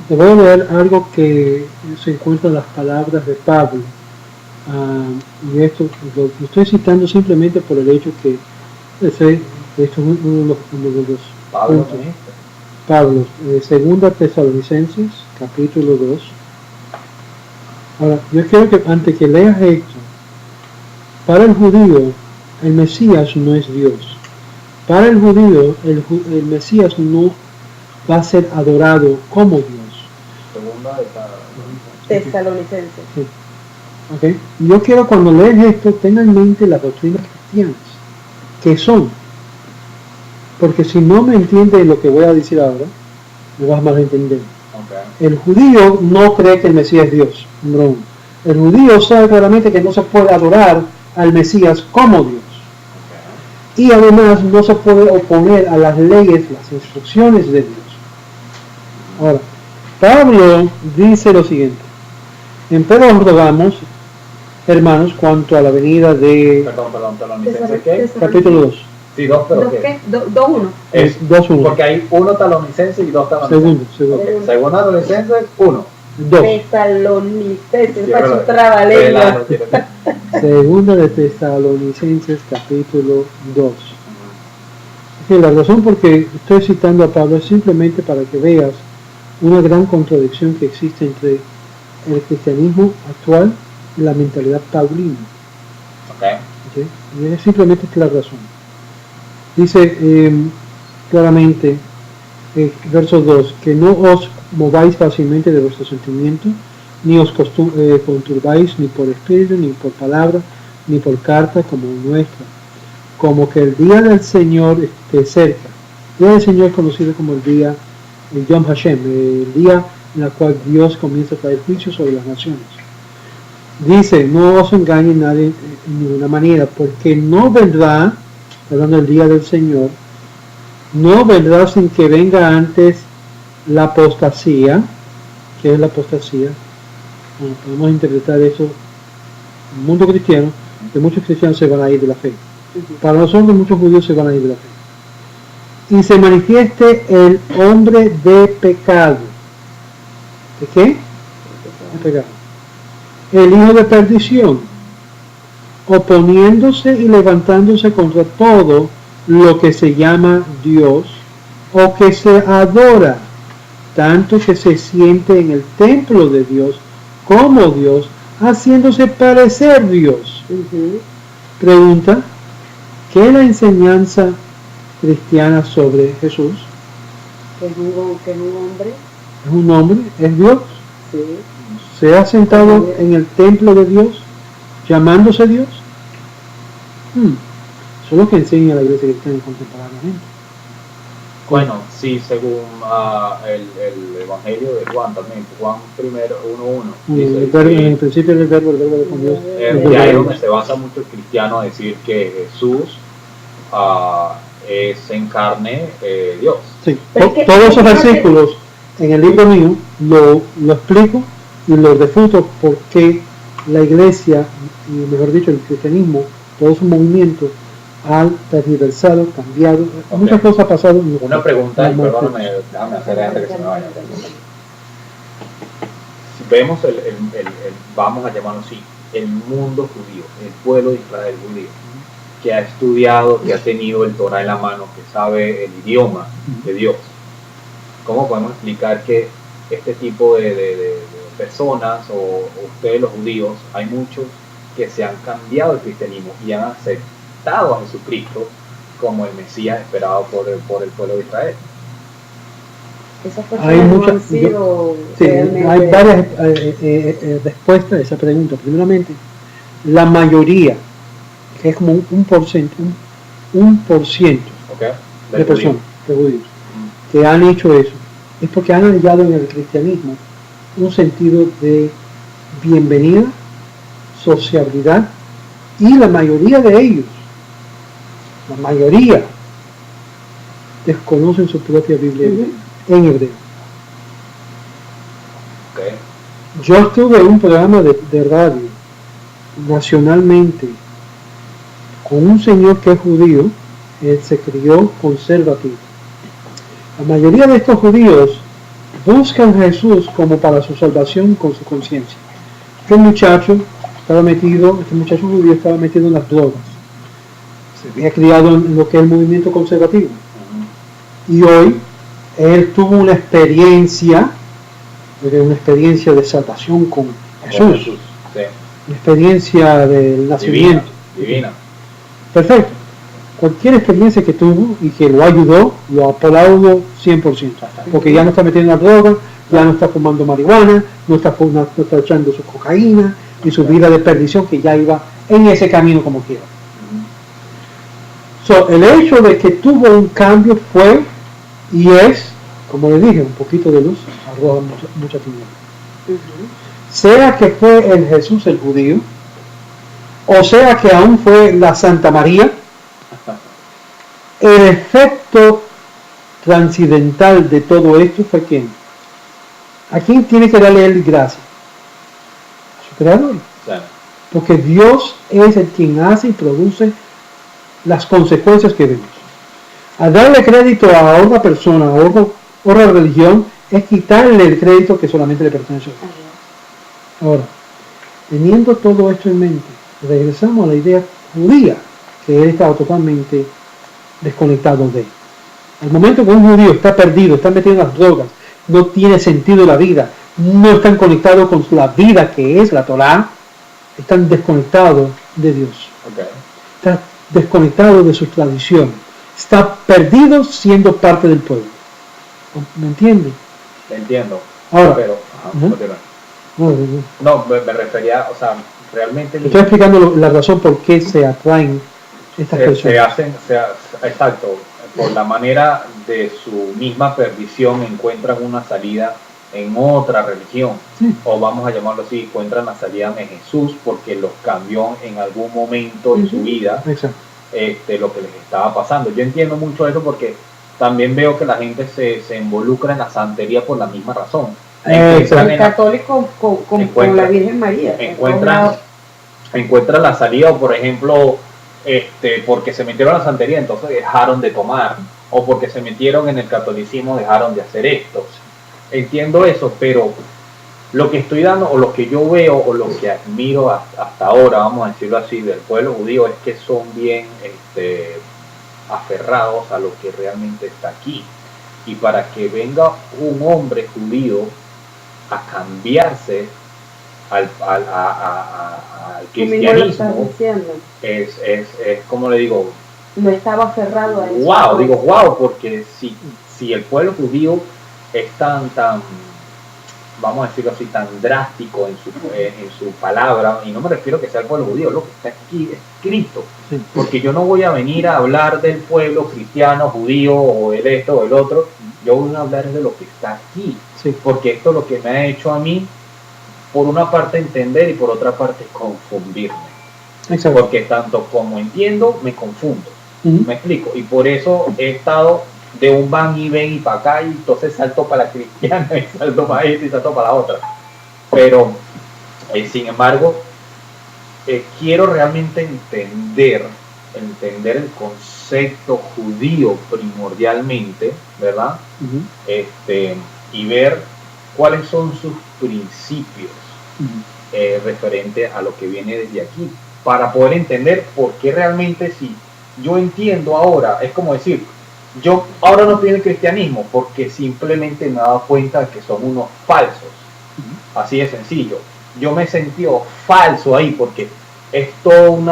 Te voy a leer algo que se encuentra en las palabras de Pablo. Y esto lo estoy citando simplemente por el hecho que esto es uno de los puntos. Pablo, segunda Tesalonicenses, capítulo 2. Ahora, yo quiero que antes que leas esto, para el judío, el Mesías no es Dios. Para el judío, el Mesías no va a ser adorado como Dios. Segunda Tesalonicenses. Sí. Okay. Yo quiero cuando lees esto, tenga en mente las doctrinas cristianas, que son, porque si no me entiendes lo que voy a decir ahora, me vas a entender. Okay. El judío no cree que el Mesías es Dios, número uno. El judío sabe claramente que no se puede adorar al Mesías como Dios. Okay. Y además no se puede oponer a las leyes, las instrucciones de Dios. Ahora, Pablo dice lo siguiente: empero os rogamos, hermanos, cuanto a la venida de... Perdón, ¿qué? Capítulo 2. Sí, 2, pero ¿qué? 2-1. Es 2-1. Porque hay 1 talonicense y 2 talonicenses. Segundo. Okay. Segundo talonicense, 1. 2. Tesalonicenses, para su trabalengua. Segunda de Tesalonicenses, capítulo 2. Sí, la razón por que estoy citando a Pablo es simplemente para que veas una gran contradicción que existe entre el cristianismo actual y la mentalidad paulina. ¿Okay? Y es simplemente la razón. Dice claramente, verso 2, que no os mováis fácilmente de vuestros sentimientos, ni os conturbáis ni por espíritu, ni por palabra, ni por carta como nuestra, como que el día del Señor esté cerca. El día del Señor es conocido como el Yom Hashem, el día en el cual Dios comienza a traer juicio sobre las naciones. Dice, no os engañe nadie en ninguna manera, porque no vendrá, hablando del día del Señor, no vendrá sin que venga antes la apostasía. ¿Qué es la apostasía? Bueno, podemos interpretar eso en el mundo cristiano, que muchos cristianos se van a ir de la fe. Para nosotros muchos judíos se van a ir de la fe. Y se manifieste el hombre de pecado. ¿De qué? De pecado. El hijo de perdición, oponiéndose y levantándose contra todo lo que se llama Dios o que se adora, tanto que se siente en el templo de Dios como Dios, haciéndose parecer Dios. Pregunta, ¿qué es la enseñanza cristiana sobre Jesús? Que es un hombre. Es un hombre, es Dios. Sí. Se ha sentado en el templo de Dios, llamándose Dios. Eso es lo que enseña la iglesia cristiana contemporáneamente. Bueno, sí, según el Evangelio de Juan también, Juan 1:1. En el principio del verbo de con Dios. Y ahí es donde se basa mucho el cristiano a decir que Jesús es en carne Dios. Sí, todos esos versículos en el libro mío lo explico y lo refuto porque la iglesia, y mejor dicho el cristianismo, todo su movimiento ha tergiversado, cambiado, muchas cosas han pasado. Una pregunta, y perdóname, déjame hacer antes que se me vaya. Si vemos vamos a llamarlo así, el mundo judío, el pueblo de Israel judío, que ha estudiado, que ha tenido el Torah en la mano, que sabe el idioma de Dios, ¿cómo podemos explicar que este tipo de personas, o ustedes los judíos, hay muchos que se han cambiado el cristianismo y han aceptado a Jesucristo como el Mesías esperado por el pueblo de Israel? Esas personas no han sido hay varias respuestas a esa pregunta. Primeramente, la mayoría, que es como un por ciento de personas, de judíos, que han hecho eso, es porque han hallado en el cristianismo un sentido de bienvenida, sociabilidad, y la mayoría de ellos, desconocen su propia Biblia en hebreo. Yo estuve en un programa de radio nacionalmente con un señor que es judío. Él se crió conservativo. La mayoría de estos judíos buscan a Jesús como para su salvación con su conciencia. Este muchacho judío estaba metido en las drogas. Se había criado en lo que es el movimiento conservativo. Y hoy él tuvo una experiencia de salvación con Jesús. Sí. Una experiencia del nacimiento. Divina. Perfecto. Cualquier experiencia que tuvo y que lo ayudó, lo aplaudo 100%. Porque ya no está metiendo en la droga, ya no está fumando marihuana, no está echando su cocaína y su vida de perdición, que ya iba en ese camino como quiera. El hecho de que tuvo un cambio fue y es, como le dije, un poquito de luz arroja mucha tiniebla. Sea que fue el Jesús el judío, o sea que aún fue la Santa María, el efecto transcendental de todo esto fue ¿quién? ¿A quién tiene que darle él gracias? A su creador. Claro. Porque Dios es el quien hace y produce las consecuencias que vemos. Al darle crédito a otra persona, a otra religión, es quitarle el crédito que solamente le pertenece a Dios. Ahora, teniendo todo esto en mente, regresamos a la idea judía, que él estaba totalmente desconectado de. Al momento que un judío está perdido, está metido en las drogas, no tiene sentido la vida, no están conectados con la vida que es la Torá, están desconectados de Dios. Okay. Está desconectado de sus tradiciones. Está perdido siendo parte del pueblo. ¿Me entiende? Te entiendo. Ahora, Pero, no, me refería, o sea, realmente... Estoy explicando la razón por qué se atraen estas personas. Exacto, por la manera de su misma perdición encuentran una salida en otra religión, sí. O vamos a llamarlo así, encuentran la salida en Jesús porque los cambió en algún momento de su vida, lo que les estaba pasando. Yo entiendo mucho eso porque también veo que la gente se involucra en la santería por la misma razón. El católico con la Virgen María. Encuentran la salida, o por ejemplo, porque se metieron a la santería, entonces dejaron de tomar, o porque se metieron en el catolicismo, dejaron de hacer esto. Entiendo eso, pero lo que estoy dando, o lo que yo veo, o lo que admiro hasta ahora, vamos a decirlo así, del pueblo judío, es que son bien aferrados a lo que realmente está aquí. Y para que venga un hombre judío a cambiarse al cristianismo, es como le digo, no estaba aferrado a eso. Wow, digo wow, porque si el pueblo judío es tan, vamos a decirlo así, tan drástico en su palabra, y no me refiero a que sea el pueblo judío, lo que está aquí escrito, sí. Porque yo no voy a venir a hablar del pueblo cristiano, judío, o el esto o el otro, yo voy a hablar de lo que está aquí, sí. Porque esto es lo que me ha hecho a mí, por una parte entender y por otra parte confundirme. Exacto. Porque tanto como entiendo, me confundo. Me explico, y por eso he estado de un van y ven y para acá, y entonces salto para la cristiana, y salto para esta y salto para la otra. Pero, sin embargo, quiero realmente entender el concepto judío primordialmente, ¿verdad? Y ver cuáles son sus principios referente a lo que viene desde aquí, para poder entender por qué realmente, si yo entiendo ahora, es como decir, yo ahora no estoy en el cristianismo porque simplemente me he dado cuenta de que son unos falsos. Así de sencillo. Yo me he sentido falso ahí porque es todo un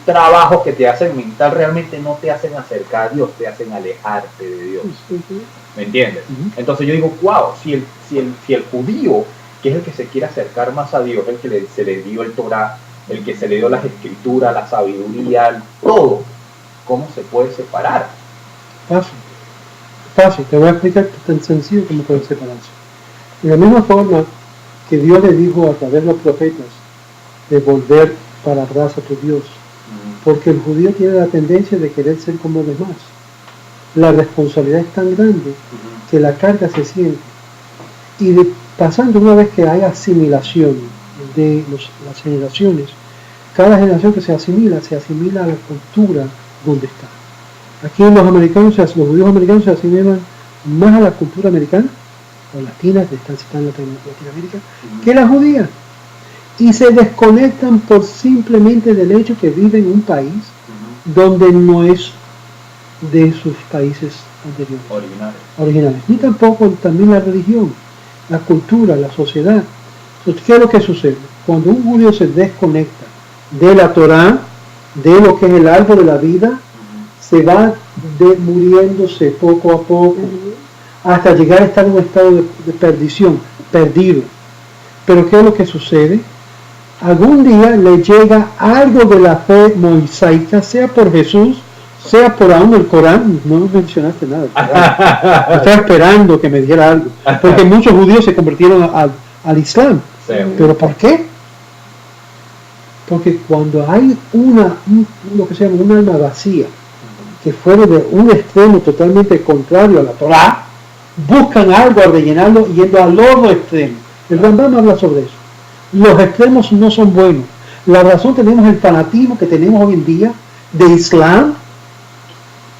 trabajo que te hacen mental, realmente no te hacen acercar a Dios, te hacen alejarte de Dios. ¿Me entiendes? Entonces yo digo, wow, si el judío, que es el que se quiere acercar más a Dios, el que se le dio el Torah, el que se le dio las escrituras, la sabiduría, todo, ¿cómo se puede separar? Fácil, te voy a explicar tan sencillo como puede separarse. De la misma forma que Dios le dijo a través de los profetas de volver para atrás a tu Dios, porque el judío tiene la tendencia de querer ser como los demás. La responsabilidad es tan grande que la carga se siente. Y pasando una vez que hay asimilación de las generaciones, cada generación que se asimila a la cultura donde está. Aquí los judíos americanos se asimilan más a la cultura americana, o latina, que están citando en Latinoamérica, que la judía. Y se desconectan por simplemente del hecho que viven en un país donde no es de sus países anteriores, originales. Ni tampoco también la religión, la cultura, la sociedad. Entonces, ¿qué es lo que sucede? Cuando un judío se desconecta de la Torá, de lo que es el árbol de la vida, se va muriéndose poco a poco, hasta llegar a estar en un estado de perdición, perdido. Pero ¿qué es lo que sucede? Algún día le llega algo de la fe moisaica, sea por Jesús, sea por aún el Corán. No mencionaste nada del Corán. Estaba esperando que me dijera algo, porque muchos judíos se convirtieron al Islam. Sí. ¿Pero por qué? Porque cuando hay lo que se llama un alma vacía, que fuera de un extremo totalmente contrario a la Torá, buscan algo a rellenarlo yendo al otro extremo. El Rambam habla sobre eso. Los extremos no son buenos. La razón tenemos el fanatismo que tenemos hoy en día de Islam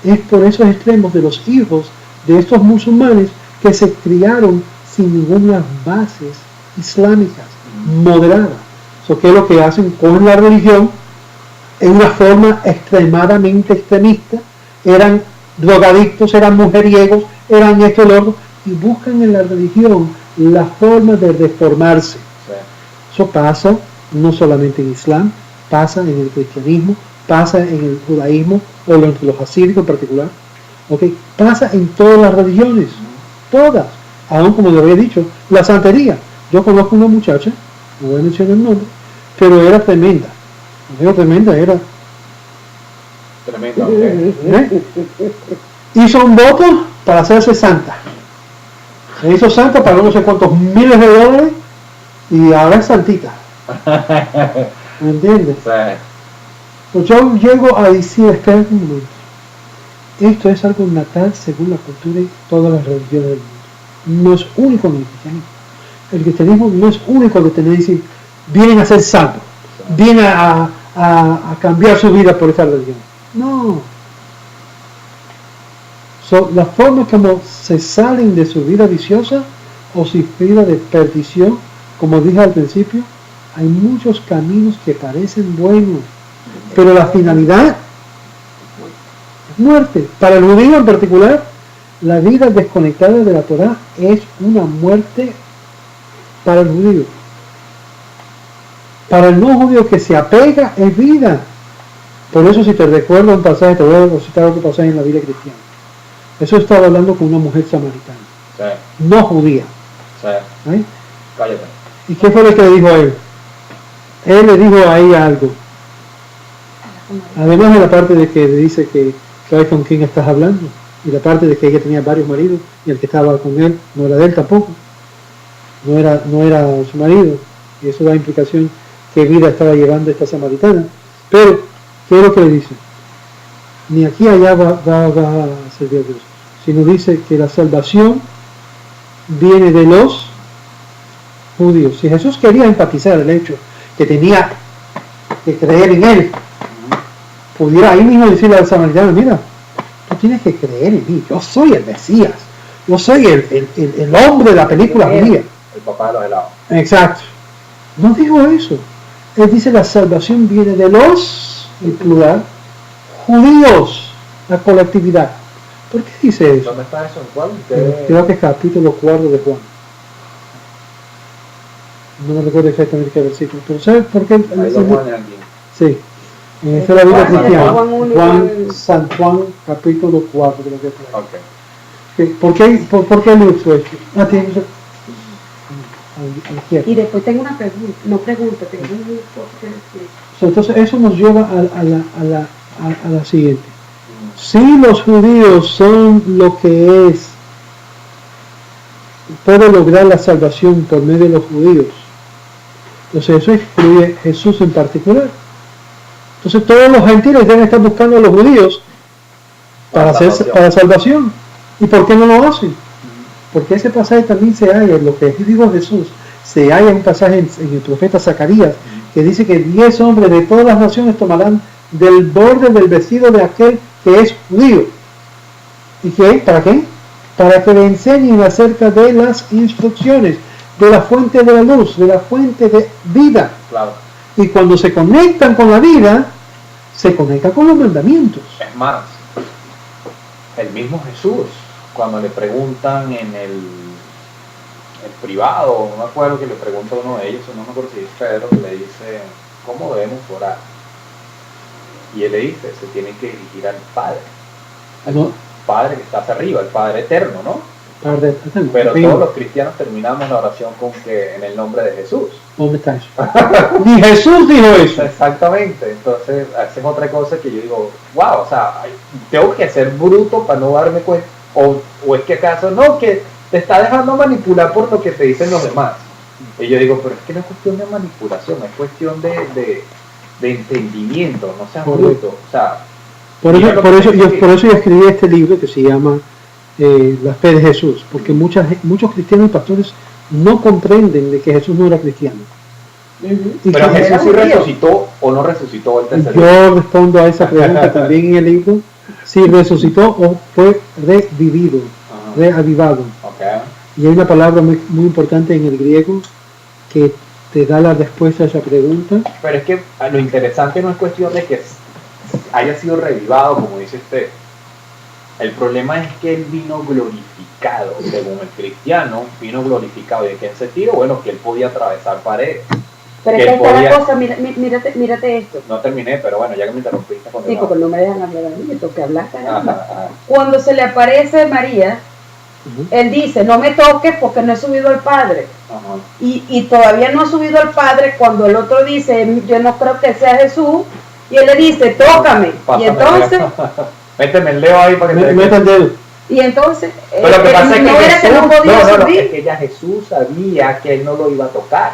es por esos extremos de los hijos de estos musulmanes que se criaron sin ninguna bases islámicas, moderadas. ¿Qué es lo que hacen? Cogen la religión en una forma extremadamente extremista, eran drogadictos, eran mujeriegos, eran esto y lo otro, y buscan en la religión la forma de reformarse. Sí. Eso pasa no solamente en Islam, pasa en el cristianismo, pasa en el judaísmo, o entre los asírios en particular, ¿okay? Pasa en todas las religiones, todas, aún como le había dicho, la santería. Yo conozco una muchacha, no voy a mencionar el nombre, pero era tremenda. Era tremenda, era. Tremendo. Okay. Hizo un voto para hacerse santa. Se hizo santa, pagó no sé cuántos miles de dólares y ahora es santita. ¿Me entiendes? Sí. Pues yo llego a decir, espera un momento. Esto es algo natural según la cultura y todas las religiones del mundo. No es único en el cristianismo. El cristianismo no es único de tener que decir, vienen a ser salvos, vienen a cambiar su vida por esta religión. No. La forma como se salen de su vida viciosa o su vida de perdición, como dije al principio, hay muchos caminos que parecen buenos, pero la finalidad es muerte. Para el judío en particular, la vida desconectada de la Torah es una muerte para el judío. Para el no judío que se apega es vida. Por eso, si te recuerdo un pasaje, te voy a citar otro pasaje en la Biblia cristiana. Eso estaba hablando con una mujer samaritana, Sí. no judía. Sí. ¿Eh? Cállate. ¿Y qué fue lo que le dijo a él? Él le dijo ahí algo. Además de la parte de que le dice que sabes con quién estás hablando, y la parte de que ella tenía varios maridos, y el que estaba con él no era de él tampoco, no era su marido, y eso da implicación qué vida estaba llevando esta samaritana. Pero, ¿qué es lo que le dice? Ni aquí allá va a servir a Dios, sino dice que la salvación viene de los judíos. Si Jesús quería enfatizar el hecho que tenía que creer en él, pudiera ahí mismo decirle al samaritano, mira, tú tienes que creer en mí, yo soy el Mesías, yo soy el hombre de la película judía. El papá de los helados. Exacto. No dijo eso. Él dice la salvación viene de los, en plural, judíos, la colectividad. ¿Por qué dice eso? ¿Dónde está eso? ¿En cuál? Creo que es capítulo 4 de Juan. No me recuerdo exactamente qué versículo, pero ¿sabes por qué? Ahí lo ponen aquí. Sí. Esa es la Biblia cristiana. Juan, San Juan, capítulo 4, creo que es por ahí. Ok. ¿Por qué lo hizo esto? Ah, tiene que ser. Y después tengo una pregunta, no pregunta, tengo un por qué decir. Entonces eso nos lleva a la siguiente. Si los judíos son lo que es, puede lograr la salvación por medio de los judíos, entonces eso excluye Jesús en particular. Entonces todos los gentiles deben estar buscando a los judíos para salvación. ¿Y por qué no lo hacen? Porque ese pasaje también se halla en lo que dijo Jesús, se halla en un pasaje en el profeta Zacarías, que dice que 10 hombres de todas las naciones tomarán del borde del vestido de aquel que es judío. ¿Y qué? ¿Para qué? Para que le enseñen acerca de las instrucciones, de la fuente de la luz, de la fuente de vida. Claro. Y cuando se conectan con la vida, se conectan con los mandamientos. Es más, el mismo Jesús, cuando le preguntan en el privado, no me acuerdo que le pregunta a uno de ellos, no me acuerdo si es Pedro, que le dice, ¿cómo debemos orar? Y él le dice, se tiene que dirigir al Padre. Al Padre que está hacia arriba, el Padre eterno, ¿no? Pero todos los cristianos terminamos la oración con que en el nombre de Jesús. ¿Dónde está eso? Ni Jesús dijo eso. Exactamente. Entonces hacen otra cosa que yo digo, wow, o sea, tengo que ser bruto para no darme cuenta. O es que acaso no, que te está dejando manipular por lo que te dicen los demás. Y yo digo, pero es que no es cuestión de manipulación, es cuestión de entendimiento, no seas bruto. O sea, por eso yo escribí este libro que se llama La fe de Jesús, porque muchos cristianos y pastores no comprenden de que Jesús no era cristiano. Pero Jesús sí resucitó o no resucitó el tercer día. Yo respondo a esa pregunta también en el libro, si resucitó o fue revivido. reavivado. Ok. Y hay una palabra muy, muy importante en el griego que te da la respuesta a esa pregunta. Pero es que lo interesante no es cuestión de que haya sido revivado, como dice usted. El problema es que él vino glorificado, según el cristiano, vino glorificado. ¿Y en qué sentido? Bueno, que él podía atravesar paredes. Pero Que es que él está podía- la cosa, mírate esto. No terminé, pero bueno, ya que me interrumpiste. Sí, continúa. porque no me dejan hablar a mí, me toca hablar, caramba. Ajá. Cuando se le aparece María, Ujú. él dice, no me toques porque no he subido al Padre. Ajá. Y todavía no ha subido al Padre cuando el otro dice, yo no creo que sea Jesús. Y él le dice, tócame. Pásame Y entonces, el dedo. Méteme el dedo ahí para que te Meta el dedo. Pero lo que pasa es que no era Jesús, que no podía no, subir. es que ya Jesús sabía que él no lo iba a tocar.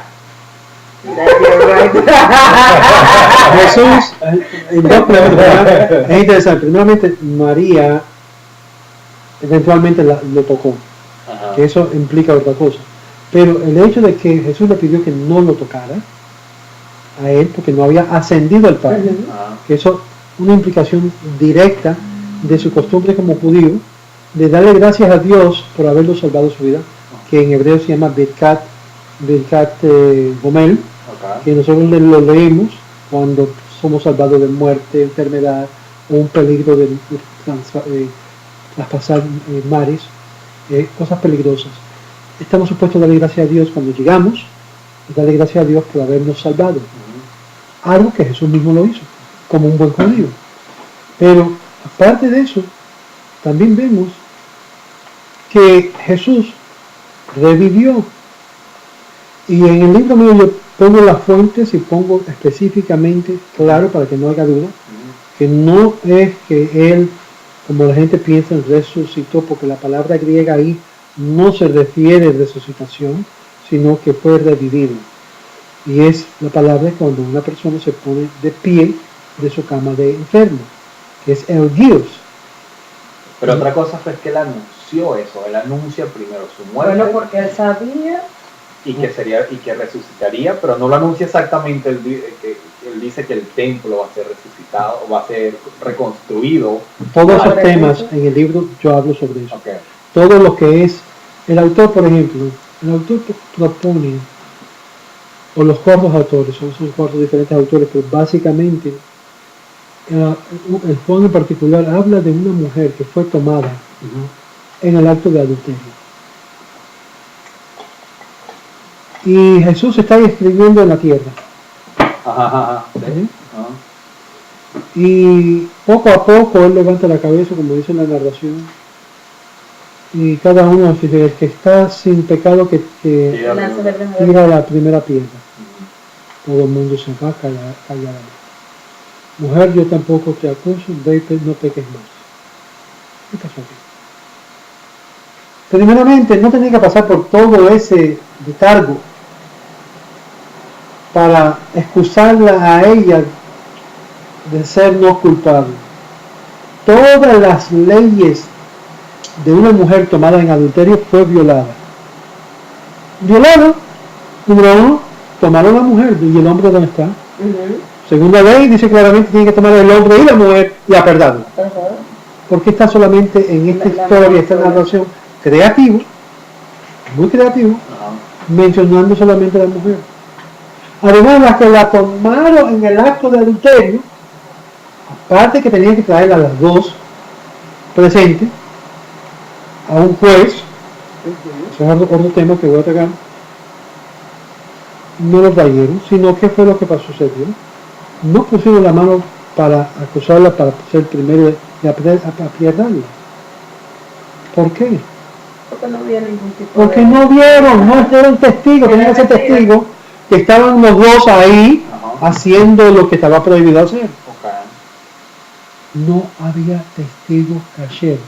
Jesús, en dos preguntas, ¿verdad? Es interesante. Primeramente, María eventualmente lo tocó, Ajá. que eso implica otra cosa. Pero el hecho de que Jesús le pidió que no lo tocara a él, porque no había ascendido al Padre, Ujú. Ajá. que eso una implicación directa de su costumbre como judío, de darle gracias a Dios por haberlo salvado su vida, que en hebreo se llama Birkat Gomel, Ok. que nosotros lo leemos cuando somos salvados de muerte, enfermedad o un peligro de traspasar mares, cosas peligrosas. Estamos supuestos a darle gracias a Dios cuando llegamos y darle gracias a Dios por habernos salvado. Ujú. Algo que Jesús mismo lo hizo, como un buen judío. Pero aparte de eso, también vemos que Jesús revivió. Y en el libro mío yo pongo las fuentes y pongo específicamente, claro, para que no haya duda, Ujú. que no es que él, como la gente piensa, resucitó, porque la palabra griega ahí no se refiere a resucitación, sino que fue revivido. Y es la palabra cuando una persona se pone de pie de su cama de enfermo, que es erguios. Pero otra cosa fue que él anunció eso. Él anuncia primero su muerte Bueno, porque él sabía. y que resucitaría, pero no lo anuncia exactamente. Él dice que el templo va a ser resucitado, va a ser reconstruido. Todos esos Sobre temas eso. en el libro yo hablo sobre eso. Ok. Todo lo que es, el autor, por ejemplo, el autor propone, o los cuatro autores, son cuatro diferentes autores, pero básicamente el Juan en particular habla de una mujer que fue tomada Ujú. en el acto de adulterio. Y Jesús está escribiendo en la tierra. Ajá. Sí. ¿Sí? Ajá. Y poco a poco él levanta la cabeza, como dice la narración, y cada uno dice, el que está sin pecado que Sí, Lanza de primera tira la primera piedra. Ujú. Todo el mundo se va a callar. Mujer, yo tampoco te acuso, ve y no peques más. ¿Qué pasó aquí? Primeramente, no tenía que pasar por todo ese letargo para excusarla a ella de ser no culpable. Todas las leyes de una mujer tomada en adulterio fue violada. Violada, número uno, tomaron a la mujer y el hombre ¿dónde está? Ujú. Segunda ley dice claramente tiene que tomar el hombre y la mujer y aperdarlo. Ajá. Porque está solamente en esta La historia, esta sola. narración creativo, muy creativo, Ajá. mencionando solamente a la mujer. Además, las que la tomaron en el acto de adulterio, aparte que tenían que traer a las dos presentes a un juez, ese es otro tema que voy a tocar, no lo trajeron, sino que fue lo que sucedió. No pusieron la mano para acusarla, para ser primero y apedrearla. ¿Por qué? Porque no había ningún tipo Porque de... no vieron, no eran testigos, tenían que ser testigos que estaban los dos ahí Ajá. haciendo lo que estaba prohibido hacer. Ok. No había testigos cayeron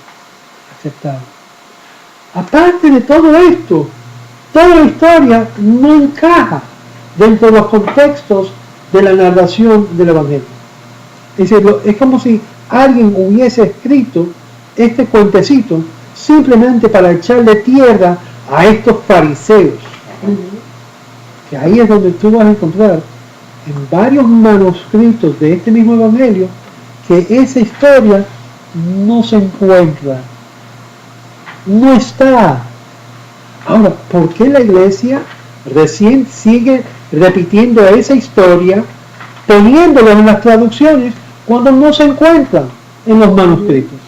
aceptados. Aparte de todo esto, toda la historia no encaja dentro de los contextos de la narración del Evangelio. Es decir, es como si alguien hubiese escrito este cuentecito simplemente para echarle tierra a estos fariseos. Ujú. Que ahí es donde tú vas a encontrar en varios manuscritos de este mismo Evangelio que esa historia no se encuentra no está. Ahora, ¿por qué la iglesia recién sigue repitiendo esa historia, poniéndola en las traducciones cuando no se encuentran en los manuscritos?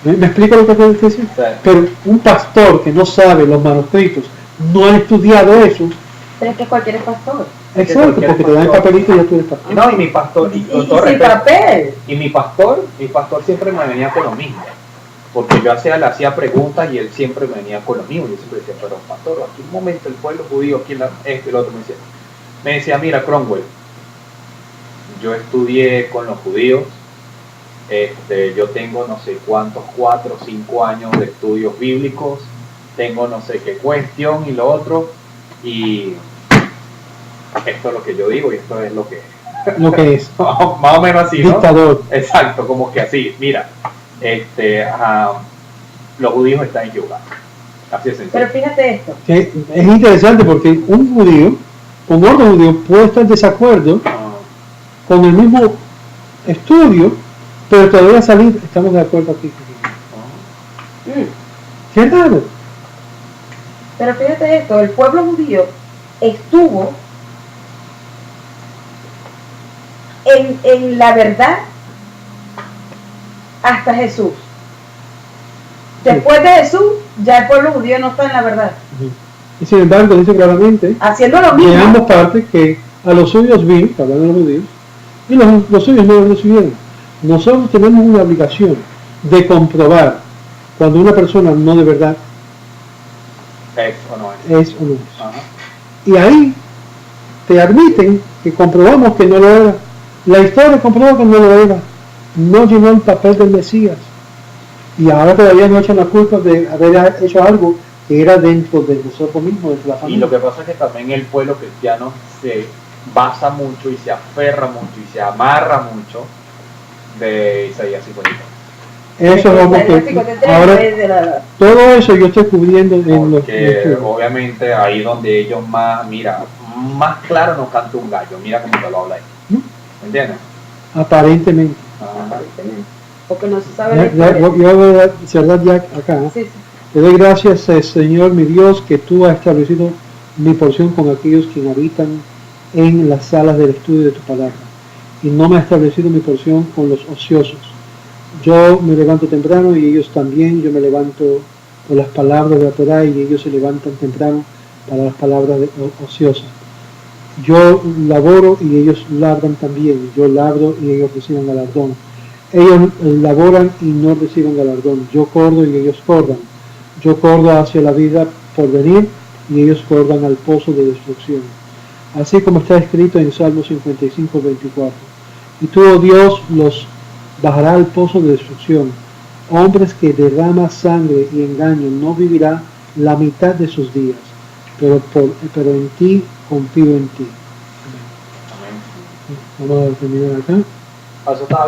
¿Me explico lo que quiero decir? Sí. Pero un pastor que no sabe los manuscritos, no ha estudiado eso. Pero es que cualquier pastor. Exacto, porque te dan el papelito y ya tú eres pastor. No, y mi pastor, Y con todo sin respeto, papel. y mi pastor siempre me venía con lo mismo. Porque yo le hacía preguntas y él siempre me venía con lo mismo. Yo siempre decía, pero pastor, aquí un momento el pueblo judío, aquí esto y lo otro. Me decía, mira, Cromwell, yo estudié con los judíos, yo tengo no sé cuántos, 4 o 5 años de estudios bíblicos, tengo no sé qué cuestión y lo otro, y esto es lo que yo digo y esto es lo que es. más o menos así, ¿no? Dictador. Exacto, como que así, mira, los judíos están equivocados, así es sencillo. Pero fíjate esto. Que es interesante porque un judío, con otro judío, puede estar en desacuerdo con el mismo estudio, pero todavía salir, estamos de acuerdo aquí. Qué raro. Pero fíjate esto, el pueblo judío estuvo en la verdad hasta Jesús. Después de Jesús, ya el pueblo judío no está en la verdad. Y sin embargo, dice claramente, Haciendo lo de mismo. ambas partes, que a los suyos vino, hablando de los judíos, y los suyos no los recibieron. Nosotros tenemos una obligación de comprobar cuando una persona no de verdad ¿Es o no es? es o no es. Ajá. Y ahí te admiten que comprobamos que no lo era. La historia comprobó que no lo era. No llenó el papel del Mesías. Y ahora todavía no echan la culpa de haber hecho algo que era dentro de nosotros mismos, dentro de la Y familia. lo que pasa es que también el pueblo cristiano se basa mucho y se aferra mucho y se amarra mucho de Isaías 53. Eso es algo que ahora todo eso yo estoy cubriendo en los Porque obviamente ahí donde ellos más, mira, más claro nos canta un gallo, mira cómo te lo habla ahí. ¿Me entiendes? aparentemente. Porque no se sabe la historia. Yo voy a cerrar ya acá. Sí, sí. Te doy gracias, Señor mi Dios, que tú has establecido mi porción con aquellos que habitan en las salas del estudio de tu palabra. Y no me has establecido mi porción con los ociosos. Yo me levanto temprano y ellos también. Yo me levanto por las palabras de la Torah y ellos se levantan temprano para las palabras ociosas. Yo laboro y ellos labran también. Yo labro y ellos reciben galardón. Ellos laboran y no reciben galardón. Yo corro y ellos corran. Yo corro hacia la vida por venir y ellos corran al pozo de destrucción. Así como está escrito en Salmo 55, 24. Y tú, oh Dios, los bajará al pozo de destrucción. Hombres que derraman sangre y engaño no vivirá la mitad de sus días. Pero en ti confío en ti. Amén. Vamos a terminar acá. Eso está